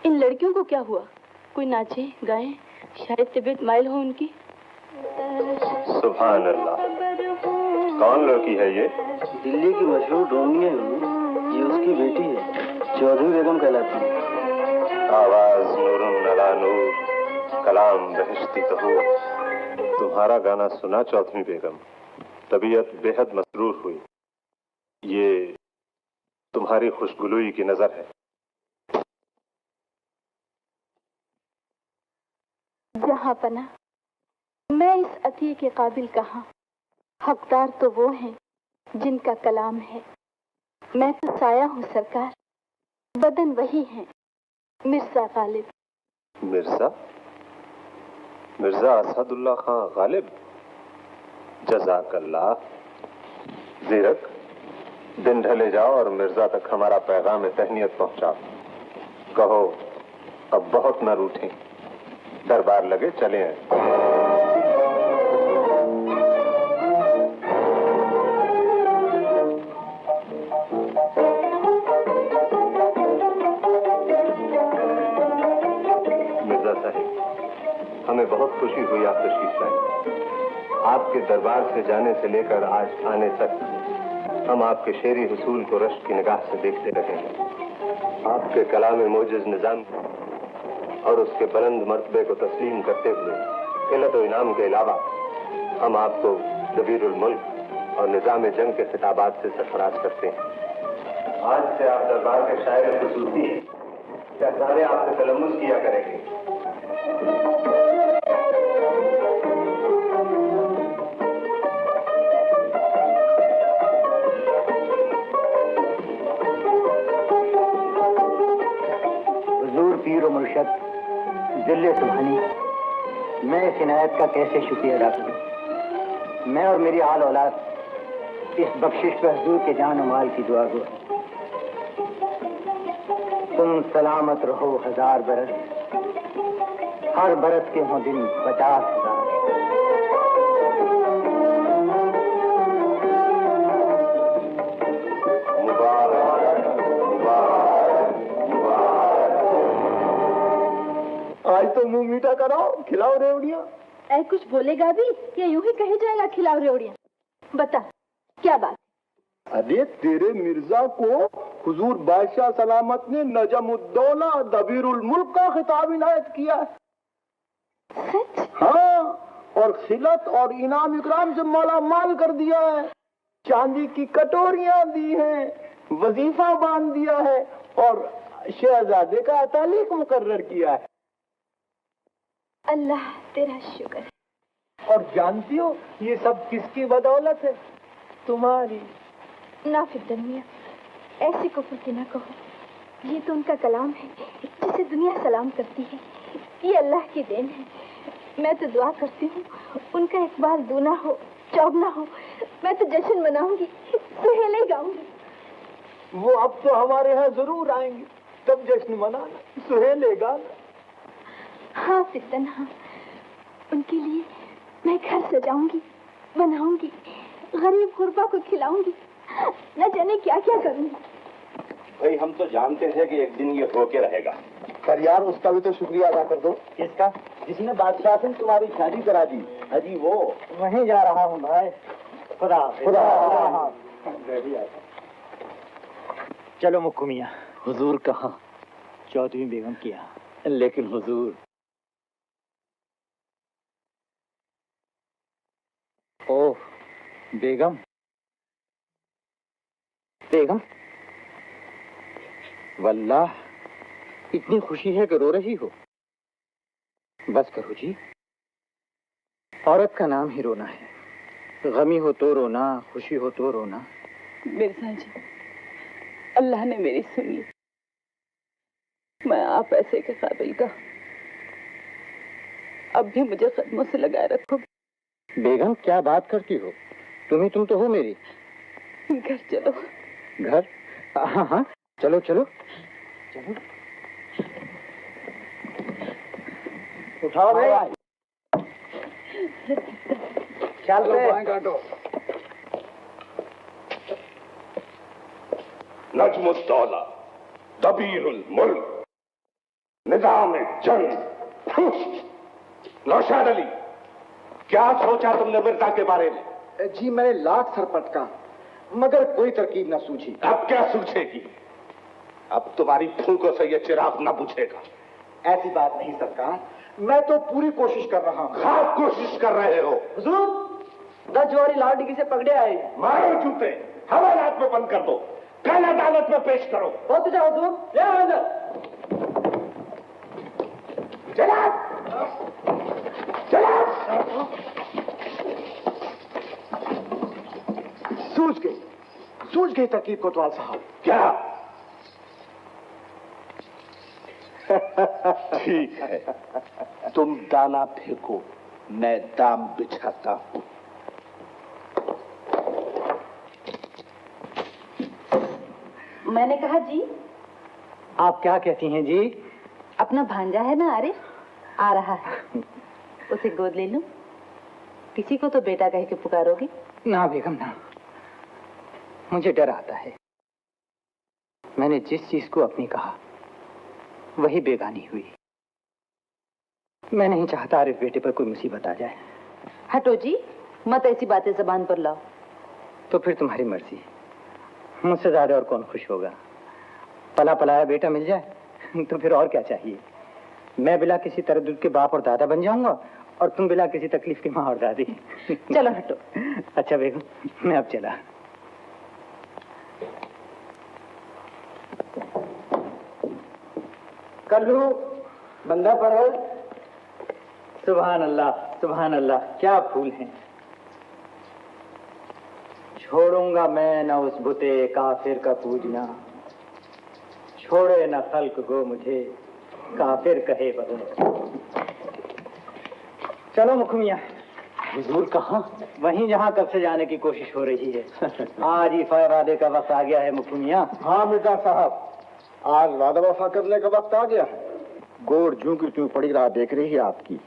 इन लड़कियों को क्या हुआ? कोई नाचे गाएं, शायद तबीयत माइल हो उनकी। सुभान अल्लाह, कौन लड़की है ये? दिल्ली की मशहूर डोंगी है, ये उसकी बेटी है, चौधरी बेगम कहलाती है। आवाज नूरुन अला नूर, कलाम बहिश्ती तहूर। तुम्हारा गाना सुना चौधरी बेगम, तबीयत बेहद मसरूर हुई। ये तुम्हारी खुशगुलोई की नजर है। जहाँ पना, मैं इस अतिये के काबिल कहाँ, हकदार तो वो हैं जिनका कलाम है। मैं तो साया हूँ सरकार, बदन वही है मिर्जा गालिब। मिर्जा? मिर्जा असदुल्ला खां गालिब? जज़ाकल्लाह। ज़ीरक, दिन ढले जाओ और मिर्जा तक हमारा पैगाम तहनीयत पहुंचाओ। कहो अब बहुत न रूठें, दरबार लगे चले आए। मिर्जा साहिब, हमें बहुत खुशी हुई आप तशरीफ लाए। आपके दरबार से जाने से लेकर आज आने तक हम आपके शेरी हुसूल को रश्क की निगाह से देखते रहे हैं। आपके कलाम मोजिज निजाम और उसके बुलंद मर्तबे को तस्लीम करते हुए खिलत और इनाम के अलावा हम आपको दबीरुल मुल्क और निजाम जंग के खिताबात से सरफराज करते हैं। आज से आप दरबार के शायर खुसूसी हैं। शहजादे आपसे तलम्मुस किया करेंगे। पीर और मुर्शद दिल्ले सुभानी, मैं इस इनायत का कैसे शुक्रिया अदा करूं। मैं और मेरी आल औलाद इस बख्शिश पर हुजूर के जान और माल की दुआ गो। तुम सलामत रहो 1000 बरस, हर बरस के हों दिन 50,000। आज तो मुंह मीठा कराओ, खिलाओ रेवड़ियाँ। ऐ कुछ बोलेगा भी या यूं ही कहे जाएगा खिलाओ रेवड़ियाँ? बता क्या बात? अरे तेरे मिर्जा को हुजूर बादशाह सलामत ने नजमुद्दौला दबीरुल मुल्क का खिताब इनायत किया है। हाँ, और खिलत और इनाम इकराम से माला माल कर दिया है। चांदी की कटोरियां दी हैं, वजीफा बांध दिया है और शहजादे का तालीक मुकर्रर किया है। अल्लाह तेरा शुक्र। और जानती हो ये सब किसकी बदौलत है? तुम्हारी। ना फिद्दन मियां, ऐसे कुफ्र की ना कहो। ये तो उनका कलाम है जिसे दुनिया सलाम करती है। ये अल्लाह की देन है। मैं तो दुआ करती हूँ उनका इकबाल दूना हो, चौगना हो। मैं तो जश्न मनाऊंगी, सुहेले गाऊंगी। वो अब तो हमारे यहाँ जरूर आएंगे, तब जश्न मनाना, सुहेले गाना। हाँ फिद्दन, हाँ। उनके लिए मैं घर सजाऊंगी, बनाऊंगी, गरीब गुरबा को खिलाऊंगी, न जाने क्या क्या करूंगी। भाई हम तो जानते थे कि एक दिन ये होके रहेगा। पर यार उसका भी तो शुक्रिया अदा कर दो। किसका? जिसने बादशाह से तुम्हारी शादी करा दी। अजी वो वहीं जा रहा हूँ भाई। खुदा खुदा। चलो मुक्कू मियां। हुजूर कहाँ? चौधरी बेगम की यहाँ। लेकिन हुजूर। ओह बेगम, बेगम, वल्लाह इतनी खुशी है कि रो रही हो। बस करो जी, औरत का नाम ही रोना है। गमी हो तो रोना, खुशी हो तो रोना। मिर्जा जी, अल्लाह ने मेरी सुन ली। मैं आप ऐसे के काबिल का, अब भी मुझे कदमों से लगाए रखो। बेगम क्या बात करती हो? तुम तो हो मेरी। घर चलो। घर? हाँ हाँ, चलो चलो चलो। उठाओ भाई। चल काटो। नजमुद्दौला दबीरुल मुल्क निजाम जंग। नौशाद अली, क्या सोचा तुमने मिर्जा के बारे में? जी मैंने लाख सर पटका मगर कोई तरकीब न सूझी। अब क्या सूझेगी? अब तुम्हारी फूंकों से ये चिराग न बुझेगा। ऐसी बात नहीं सरकार, मैं तो पूरी कोशिश कर रहा हूँ। खास कोशिश कर रहे हो। हुजूर, 10 जवारी लाल डिग्गी से पकड़े आए। मारो जूते, हवालात में बंद कर दो, कल अदालत में पेश करो। बहुत जाओ हुजूर, ले आओ अंदर। जनाब, जनाब। सूझ गई तरकीब कोतवाल साहब। क्या? ठीक है, तुम दाना फेंको, मैं दाम बिछाता हूं। मैंने कहा जी, आप क्या कहती हैं जी? अपना भांजा है ना आरिफ, आ रहा है, उसे गोद ले लूं? किसी को तो बेटा कह के पुकारोगी? ना बेगम ना, मुझे डर आता है। मैंने जिस चीज को अपनी कहा वही बेगानी हुई। मैं नहीं चाहता आरिफ बेटे पर कोई मुसीबत आ जाए। हटो जी, मत ऐसी बातें जबान पर लाओ। तो फिर तुम्हारी मर्जी, मुझसे ज्यादा और कौन खुश होगा? पला पलाया बेटा मिल जाए तो फिर और क्या चाहिए? मैं बिला किसी तरद्दुद के बाप और दादा बन जाऊंगा और तुम बिला किसी तकलीफ की माँ और दादी। चलो हटो। अच्छा बेगम, मैं अब चला। कल्लू बंदा परवल। सुभान अल्लाह, सुभान अल्लाह, क्या फूल हैं। छोड़ूंगा मैं न उस बुते काफिर का पूजना, छोड़े न खल्क गो मुझे काफिर कहे बगैर। चलो मुखमिया। हुजूर कहाँ? वहीं जहाँ कब से जाने की कोशिश हो रही है। आज ही वादे का वक्त आ गया है मुखमिया। हाँ मिर्जा साहब, आज वादा वफा करने का वक्त आ गया है। गोड़ जूं की त्यों पड़ी राह देख रही है आपकी।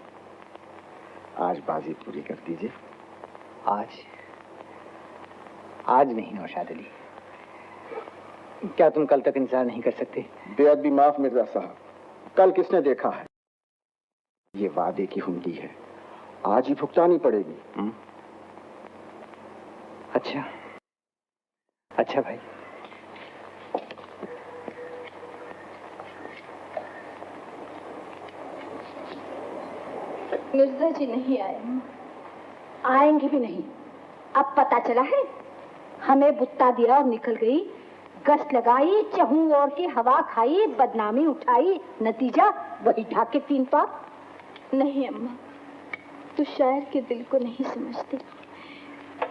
आज बाजी पूरी कर दीजिए। आज नहीं नौशाद अली, क्या तुम कल तक इंतजार नहीं कर सकते? बेअदबी माफ मिर्जा साहब, कल किसने देखा है? ये वादे की हुंडी है, आज ही भुगतानी पड़ेगी। अच्छा अच्छा भाई। मिर्जा जी नहीं आए। आएंगे भी नहीं। अब पता चला है, हमें बुत्ता दिया और निकल गई, गश्त लगाई, चहू और की हवा खाई, बदनामी उठाई, नतीजा वही ढाके 3 पार। नहीं अम्मा, तू शायर के दिल को नहीं समझती।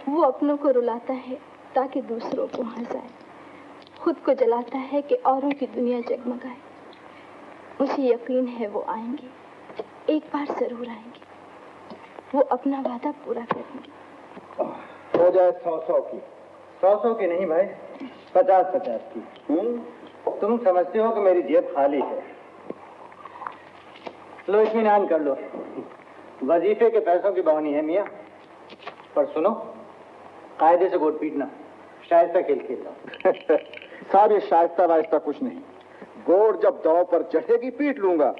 वो अपनों को रुलाता है ताकि दूसरों को हंसाए, खुद को जलाता है कि औरों की दुनिया जगमगाए। मुझे यकीन है वो आएंगे, एक बार जरूर आएंगे। वो अपना वादा पूरा करेंगे। हो जाए 100 की। 100 की नहीं भाई, 50 की। तुम समझते हो कि मेरी जेब खाली है। लो इत्मीनान कर लो, वजीफे के पैसों की बावनी है मियाँ। पर सुनो, कायदे से गोट पीटना, शायस्ता खेल खेलना। साहब ये शायस्ता वायस्ता कुछ नहीं, गोड़ जब दांव पर चढ़ेगी पीट लूंगा।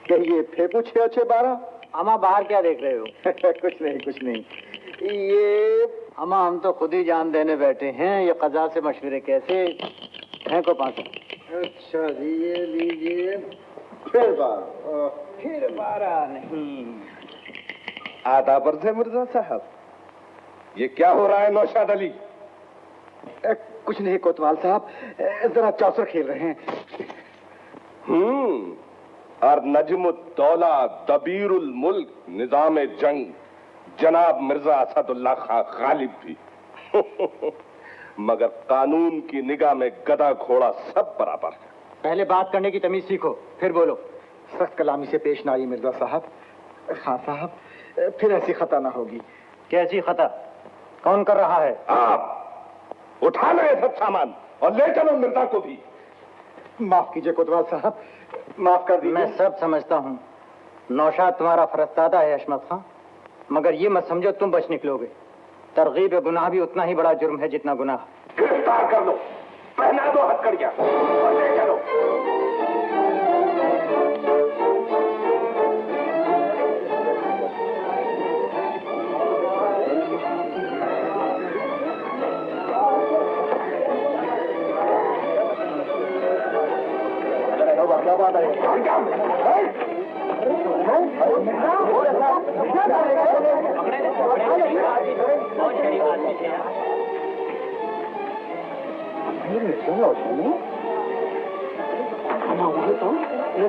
कहिए फेंकू 6-6-12। अम्मा बाहर क्या देख रहे हो? कुछ नहीं। ये अम्मा हम तो खुद ही जान देने बैठे हैं, ये कज़ा से मशवरे कैसे? हैं को 500। अच्छा जी, ये लीजिए। फिर 12 नहीं। आदाबर से मिर्जा साहब, ये क्या हो रहा है नौशाद अली? कुछ नहीं कोतवाल साहब, जरा चौसर खेल रहे हैं। और नजमुद्दौला दबीरुल मुल्क निजाम जंग जनाब मिर्जा असदुल्ला खां गालिब भी। मगर कानून की निगाह में गधा घोड़ा सब बराबर है। पहले बात करने की तमीज सीखो, फिर बोलो। सख्त कलामी से पेश ना आइए मिर्जा साहब। हाँ साहब, फिर ऐसी खता ना होगी। कैसी खता? कौन कर रहा है? आप उठा लो ये सब सामान और ले चलो मिर्जा को भी। माफ कीजिए कोतवाल साहब, माफ कर दीजिए। मैं सब समझता हूँ, नौशाद तुम्हारा फरस्तादा है अशमत खां, मगर ये मत समझो तुम बच निकलोगे। तरगीब गुनाह भी उतना ही बड़ा जुर्म है जितना गुनाह। गिरफ्तार कर लो, पहना दो हथकड़ियां और ले चलो। क्या बात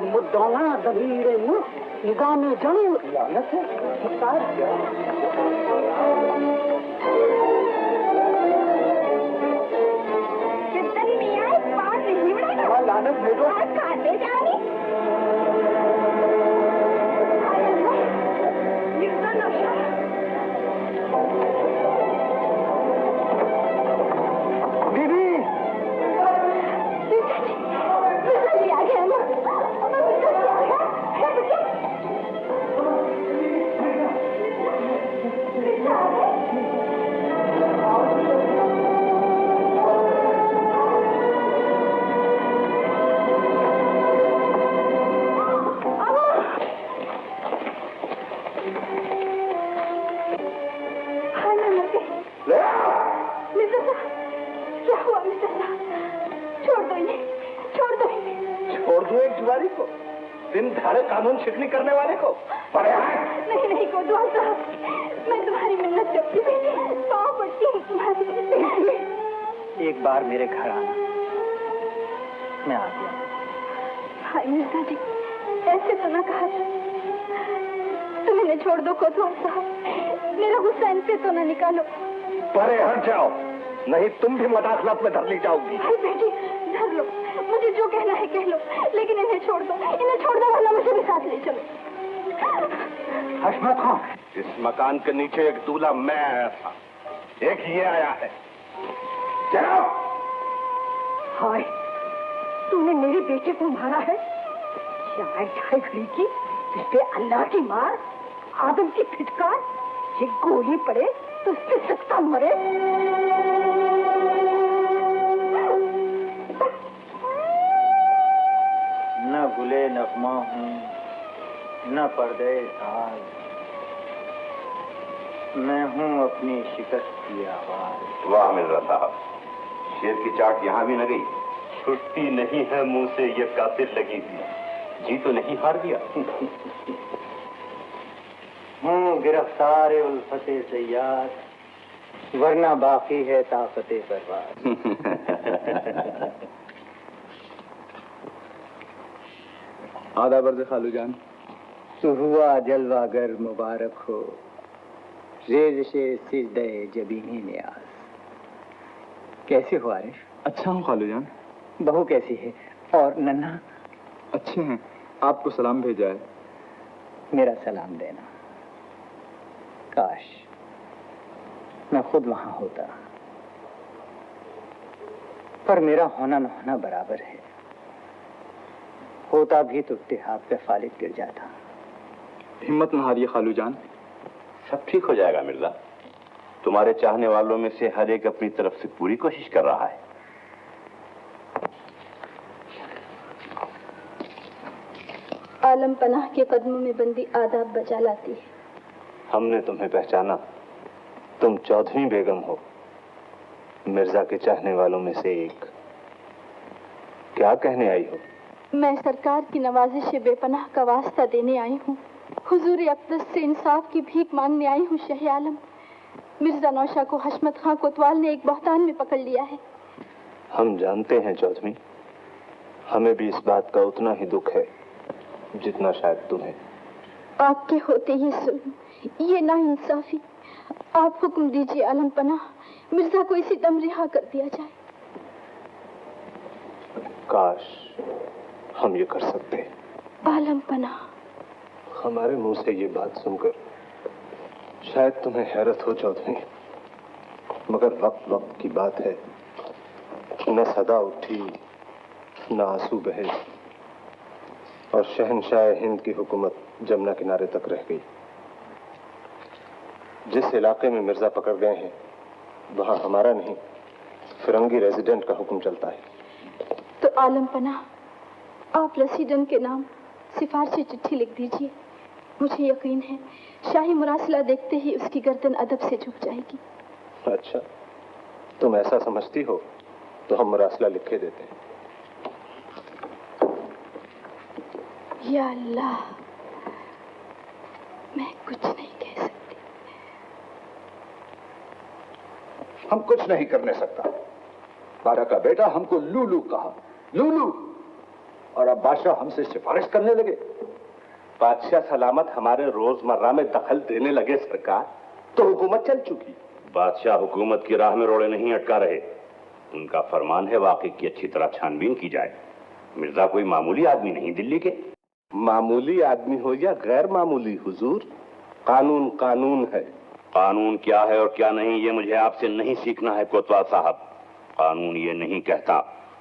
मुद्दौला दबीर निगाह जंग लानत है। लानत भेजो खाते जानी बीबी एक जुआरी को, दिन दहाड़े कानून शिकनी करने वाले को। नहीं नहीं कोतवाल साहब, मैं तुम्हारी मिन्नत करती हूँ, पाँव पड़ती हूँ तुम्हारी। एक बार मेरे घर आना, मैं आ गया। हाय मिर्जा जी, ऐसे तो ना कहा था। तुम इन्हें छोड़ दो कोतवाल साहब, मेरा गुस्सा इनसे तो ना निकालो। परे हट जाओ, नहीं तुम भी मदाखलत में धर ली जाओगी। हाय बेटी, धर लो, मुझे जो कहना है कह लो, लेकिन इन्हें छोड़ दो वरना मुझे भी साथ ले चलो। हशमत खां, इस मकान के नीचे एक दूल्हा मैं आया था, एक ये आया है। चलो। हाय, तूने मेरे बेटे को मारा है? चाय चाय घड़ी की, इस पे अल्लाह की मार, आदम की फिटकार, ये गोली पड़े तो उससे सख्ता मरे। न गुले नगमा हूँ, न पर्दे साज, मैं हूँ अपनी शिकस्त की आवाज। वाह मिर्जा साहब, शेर की चाट यहाँ भी न गई। छुट्टी नहीं है मुंह से ये कातिल लगी थी, जी तो नहीं हार गया। हूँ गिरफ्तार उल्फते सयाद, वरना बाकी है ताकते बर्बाद। आधा बर्ज खालूजान। तो हुआ जलवागर मुबारक हो, रेज से सिजदे जबीनी नियाज। कैसे हो आरिफ? अच्छा हूँ खालूजान। बहू कैसी है और नन्हा? अच्छे हैं, आपको सलाम भेजा है। मेरा सलाम देना। काश मैं खुद वहां होता, पर मेरा होना न होना बराबर है। होता भी तो इत्तेहाद पे खालिद गिर जाता। हिम्मत न हारिए खालूजान, सब ठीक हो जाएगा मिर्जा। तुम्हारे चाहने वालों में से हर एक अपनी तरफ से पूरी कोशिश कर रहा है। आलम पनाह के कदमों में बंदी आदाब बचा लाती है। हमने तुम्हें पहचाना, तुम चौधरी बेगम हो, मिर्जा के चाहने वालों में से एक। क्या कहने आई हो? मैं सरकार की नवाजिश से बेपनाह का वास्ता देने आई हूँ। हुजूर अक़दस से इंसाफ की भीख मांगने आई हूँ। शाह आलम, मिर्जा नौशा को हशमत खां कोतवाल ने एक बहतान में पकड़ लिया है। हम जानते हैं चौधरी, हमें भी इस बात का उतना ही दुख है जितना शायद तुम्हें। आपके होते ही जुल्म, ये नाइंसाफी। आप हुक्म दीजिए आलम पनाह, मिर्जा को इसी दम रिहा कर दिया जाए। काश हम ये कर सकते। आलम पनाह, हमारे मुंह से ये बात सुनकर शायद तुम्हें हैरत हो चौधरी, मगर वक्त वक्त की बात है। न सदा उठी, न आंसू बहे, और शहनशाह हिंद की हुकूमत जमुना किनारे तक रह गई। जिस इलाके में मिर्जा पकड़ गए हैं, वहां हमारा नहीं, फिरंगी रेजिडेंट का हुक्म चलता है। तो आलम पनाह, आप रेसिडेंट के नाम सिफारशी चिट्ठी लिख दीजिए। मुझे यकीन है शाही मुरासिला देखते ही उसकी गर्दन अदब से झुक जाएगी। अच्छा, तुम ऐसा समझती हो तो हम मुरासिला लिखे देते हैं। या अल्लाह, मैं कुछ नहीं कह सकती। हम कुछ नहीं करने सकता। बारा का बेटा हमको लूलू कहा, लूलू, और अब बादशाह हमसे सिफारिश करने लगे। बादशाह सलामत हमारे रोजमर्रा में दखल देने लगे सरकार, तो हुकूमत चल चुकी। बादशाह हुकूमत की राह में रोड़े नहीं अटका रहे। उनका फरमान है वाकई की अच्छी तरह छानबीन की जाए। मिर्जा कोई मामूली आदमी नहीं दिल्ली के। मामूली आदमी हो या गैर मामूली हुजूर, कानून कानून है। कानून क्या है और क्या नहीं, ये मुझे आपसे नहीं सीखना है कोतवाल साहब। कानून ये नहीं कहता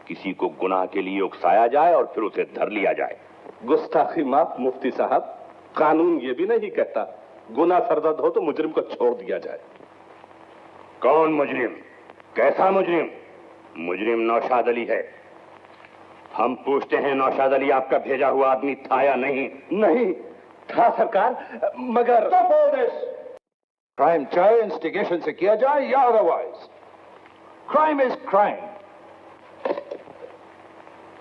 किसी को गुनाह के लिए उकसाया जाए और फिर उसे धर लिया जाए। गुस्ताखी माफ मुफ्ती साहब, कानून ये भी नहीं कहता गुनाह सरदर्द हो तो मुजरिम को छोड़ दिया जाए। कौन मुजरिम? कैसा मुजरिम? मुजरिम नौशाद अली है। हम पूछते हैं, नौशाद अली आपका भेजा हुआ आदमी था या नहीं? नहीं था सरकार, मगर क्राइम चाहे इंस्टिगेशन से किया जाए या otherwise, crime is crime.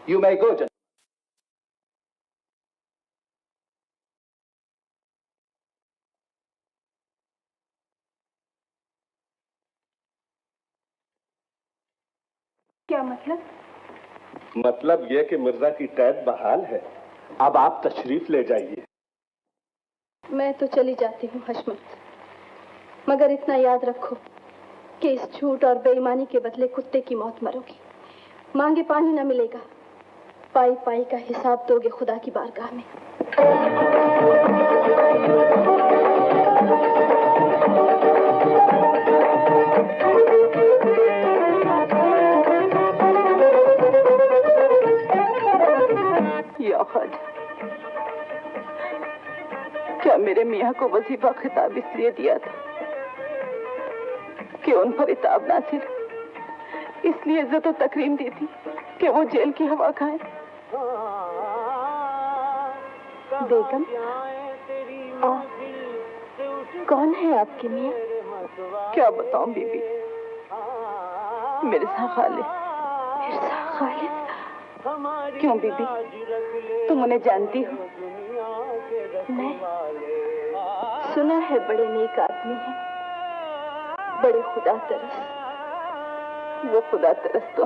You may go. क्या मतलब? मतलब यह कि मिर्जा की कैद बहाल है। अब आप तशरीफ ले जाइए। मैं तो चली जाती हूँ हशमत, मगर इतना याद रखो कि इस झूठ और बेईमानी के बदले कुत्ते की मौत मरोगी। मांगे पानी न मिलेगा, पाई पाई का हिसाब दोगे खुदा की बारगाह में। या ख्वाजा, क्या मेरे मियाँ को वजीफा खिताब इसलिए दिया था कि उन पर इताब नासिल, इसलिए इज्जत और तकरीम दी थी कि वो जेल की हवा खाएं? बेगम, कौन है आपके मियाँ? क्या बताऊं बीबी, मिर्जा खालिद। मिर्जा खालिद? क्यों बीबी, तुम उन्हें जानती हो? मैं सुना है बड़े नेक आदमी हैं, बड़े खुदा तरस। वो खुदा तरस तो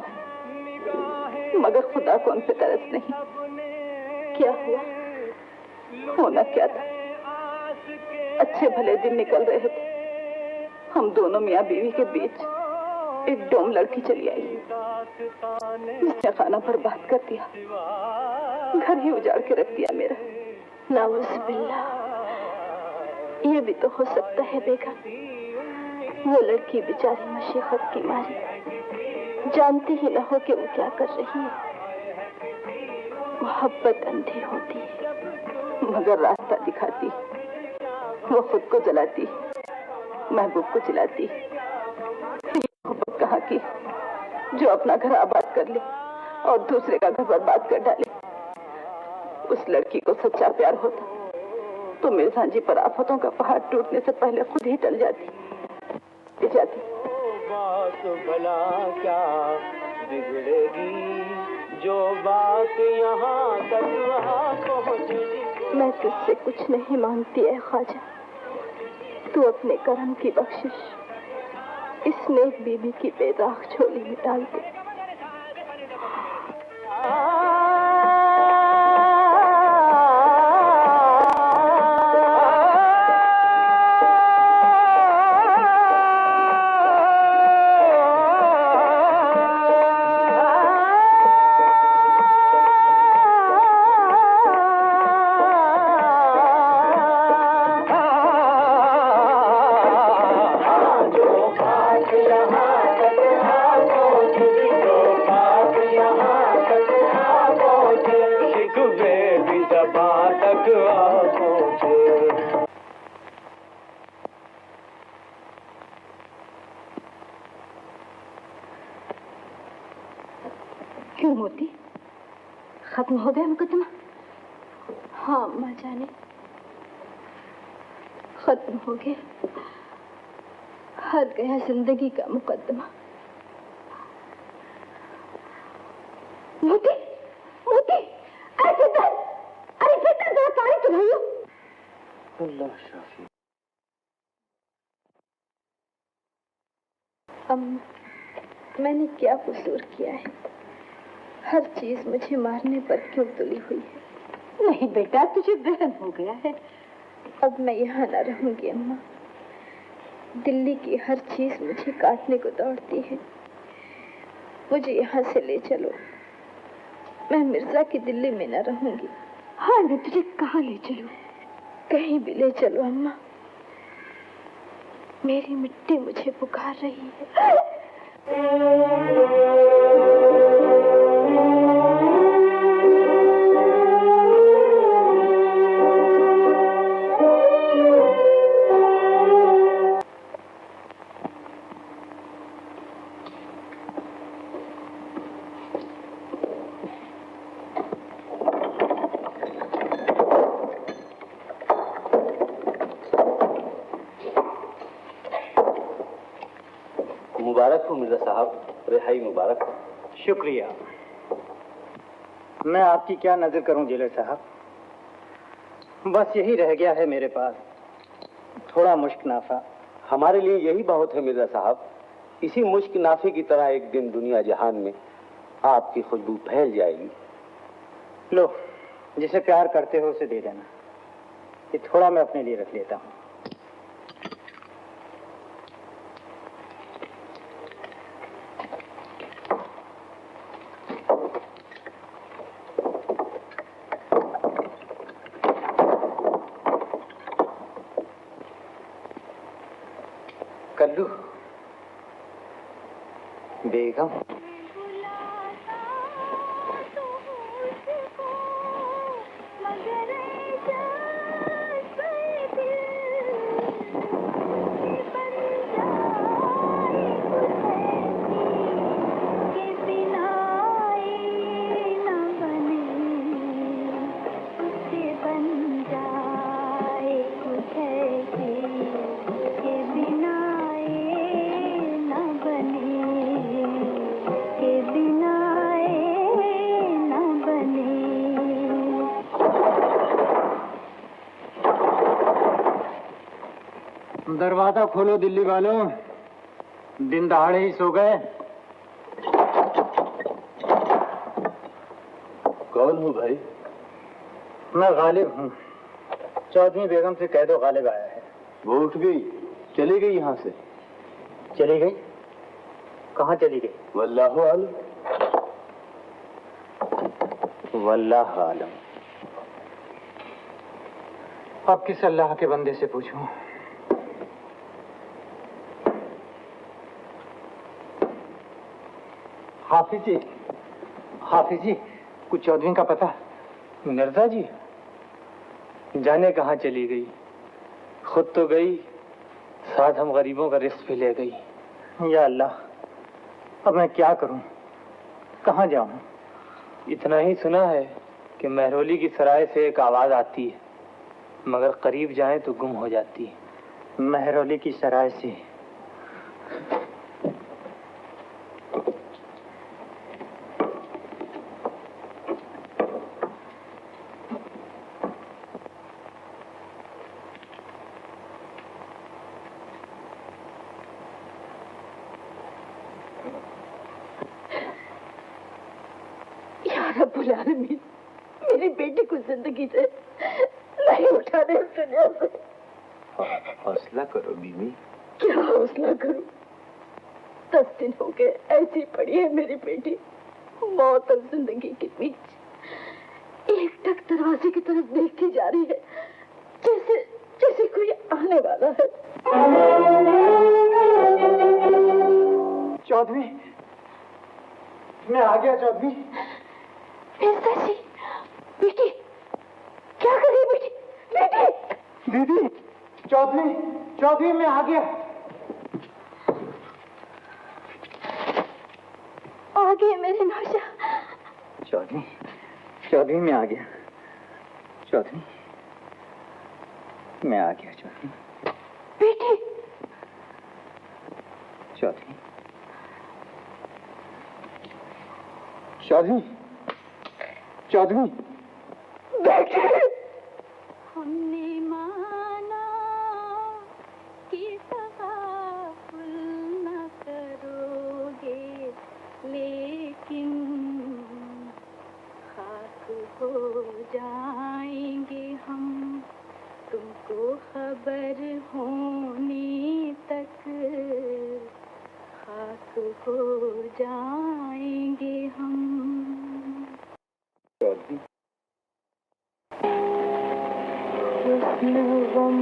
मगर खुदा को उन पे तरस नहीं। क्या हुआ? होना क्या था, अच्छे भले दिन निकल रहे थे, हम दोनों मियाँ बीवी के बीच एक डोम लड़की चली आई, जिसने खाना बर्बाद कर दिया, घर ही उजाड़ के रख दिया मेरा। नाउज़ुबिल्लाह, ये भी तो हो सकता है बेगम। वो लड़की बेचारी मशीखत की मारी जानती ही न हो कि वो क्या कर रही है। मोहब्बत अंधी होती है, मगर रास्ता दिखाती, वो खुद को जलाती, महबूब को चिल्लाती। मोहब्बत कहाँ की जो अपना घर आबाद कर ले और दूसरे का घर बर्बाद कर डाले। उस लड़की को सच्चा प्यार होता तो मिर्जा जी पर आफतों का पहाड़ टूटने से पहले खुद ही टल जाती। बात भला क्या बिगड़ेगी जो बात यहाँ तक पहुँचेगी। मैं तुझसे कुछ नहीं मांगती है ख्वाजा, तू अपने करम की बख्शिश इस नेक बीबी की बेदाग झोली में डाल दे। क्यों मोती, खत्म हो गया मुकदमा? हाँ अम्मा जाने, खत्म हो गया, हार गया जिंदगी का मुकदमा। मोती, मोती, ऐसे दर्द, अरे कितना दर्द आ रही तुम्हें? अल्लाह शाफी। अम्मा, मैंने क्या कसूर किया है? हर चीज मुझे मारने पर क्यों तुली हुई है? नहीं बेटा, तुझे वहम हो गया है। अब मैं यहाँ न रहूंगी अम्मा। दिल्ली की हर चीज मुझे काटने को दौड़ती है। मुझे यहाँ से ले चलो, मैं मिर्जा की दिल्ली में न रहूंगी। हाँ, मैं तुझे कहाँ ले चलूं? कहीं भी ले चलो अम्मा, मेरी मिट्टी मुझे पुकार रही है। मुबारक हो मिर्जा साहब, रिहाई मुबारक हो। शुक्रिया। मैं आपकी क्या नजर करूं जेलर साहब, बस यही रह गया है मेरे पास, थोड़ा मुश्क नाफा। हमारे लिए यही बहुत है मिर्जा साहब। इसी मुश्क नाफे की तरह एक दिन दुनिया जहान में आपकी खुशबू फैल जाएगी। लो, जिसे प्यार करते हो उसे दे देना। ये थोड़ा मैं अपने लिए रख लेता हूँ। कल्लू, बेगम, दरवाजा खोलो दिल्ली वालों, दिन दहाड़े ही सो गए। कौन हूँ भाई? मैं गालिब हूँ। चौधरी बेगम से कह दो गालिब आया है। वो उठ गई, चली गई यहाँ से। चली गई? कहाँ चली गई? वल्लाहु आलम। वल्लाह आलम। अब किस अल्लाह के बंदे से पूछूं? हाफिज जी, कुछ चौधरी का पता? मिर्जा जी जाने कहाँ चली गई, खुद तो गई, साथ हम गरीबों का रिस्क भी ले गई। या अल्लाह, अब मैं क्या करूं, कहाँ जाऊं? इतना ही सुना है कि महरौली की सराय से एक आवाज आती है, मगर करीब जाए तो गुम हो जाती है। महरौली की सराय से? मेरी बेटी को जिंदगी से नहीं उठाने दुनिया से। हौसला करो बीवी। क्या हौसला करूं? 10 दिन हो गए ऐसी पड़ी है मेरी बेटी, मौत और जिंदगी के बीच। एक टक दरवाजे की तरफ देखती जा रही है, जैसे जैसे कोई आने वाला है। चौधरी, मैं आ गया चौधरी। जी, बेटी, क्या कर रही है बेटी? बेटी! दीदी, चौधरी मैं आ गया। आ गए मेरे नौशा। चौधरी मैं आ गया। चौधरी मैं आ गया। चौधरी बेटी। चौधरी बेटी। हमने माना कि तगाफुल न करोगे, लेकिन खाक हो जाएंगे हम, तुमको खबर होने तक खाक हो जाएंगे हम। हुस्न गम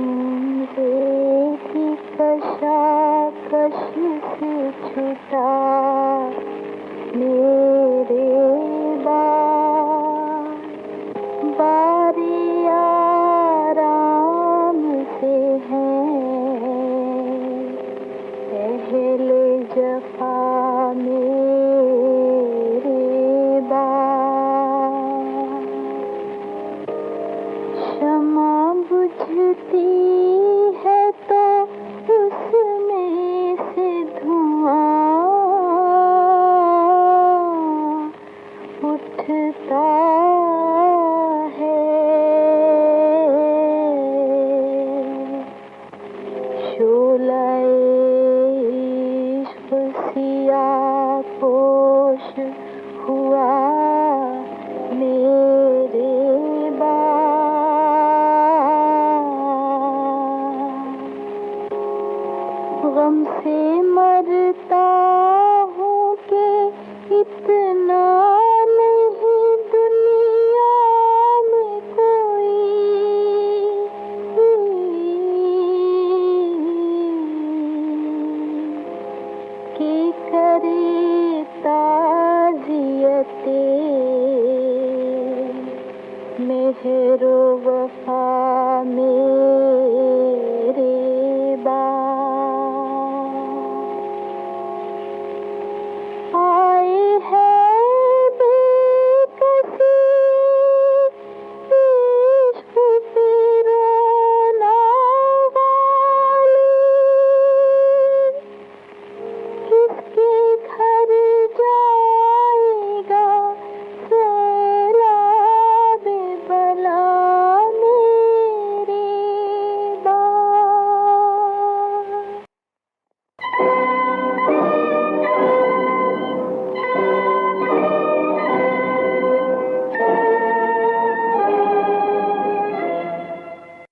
की कशाकश से छुटा मेरे बारी आराम से है, पहले जफा मेरे शमा बुझती है तो उसमें से धुआं उठता है। शोलाए इश्क़ सियाह पोश ठहरो वफा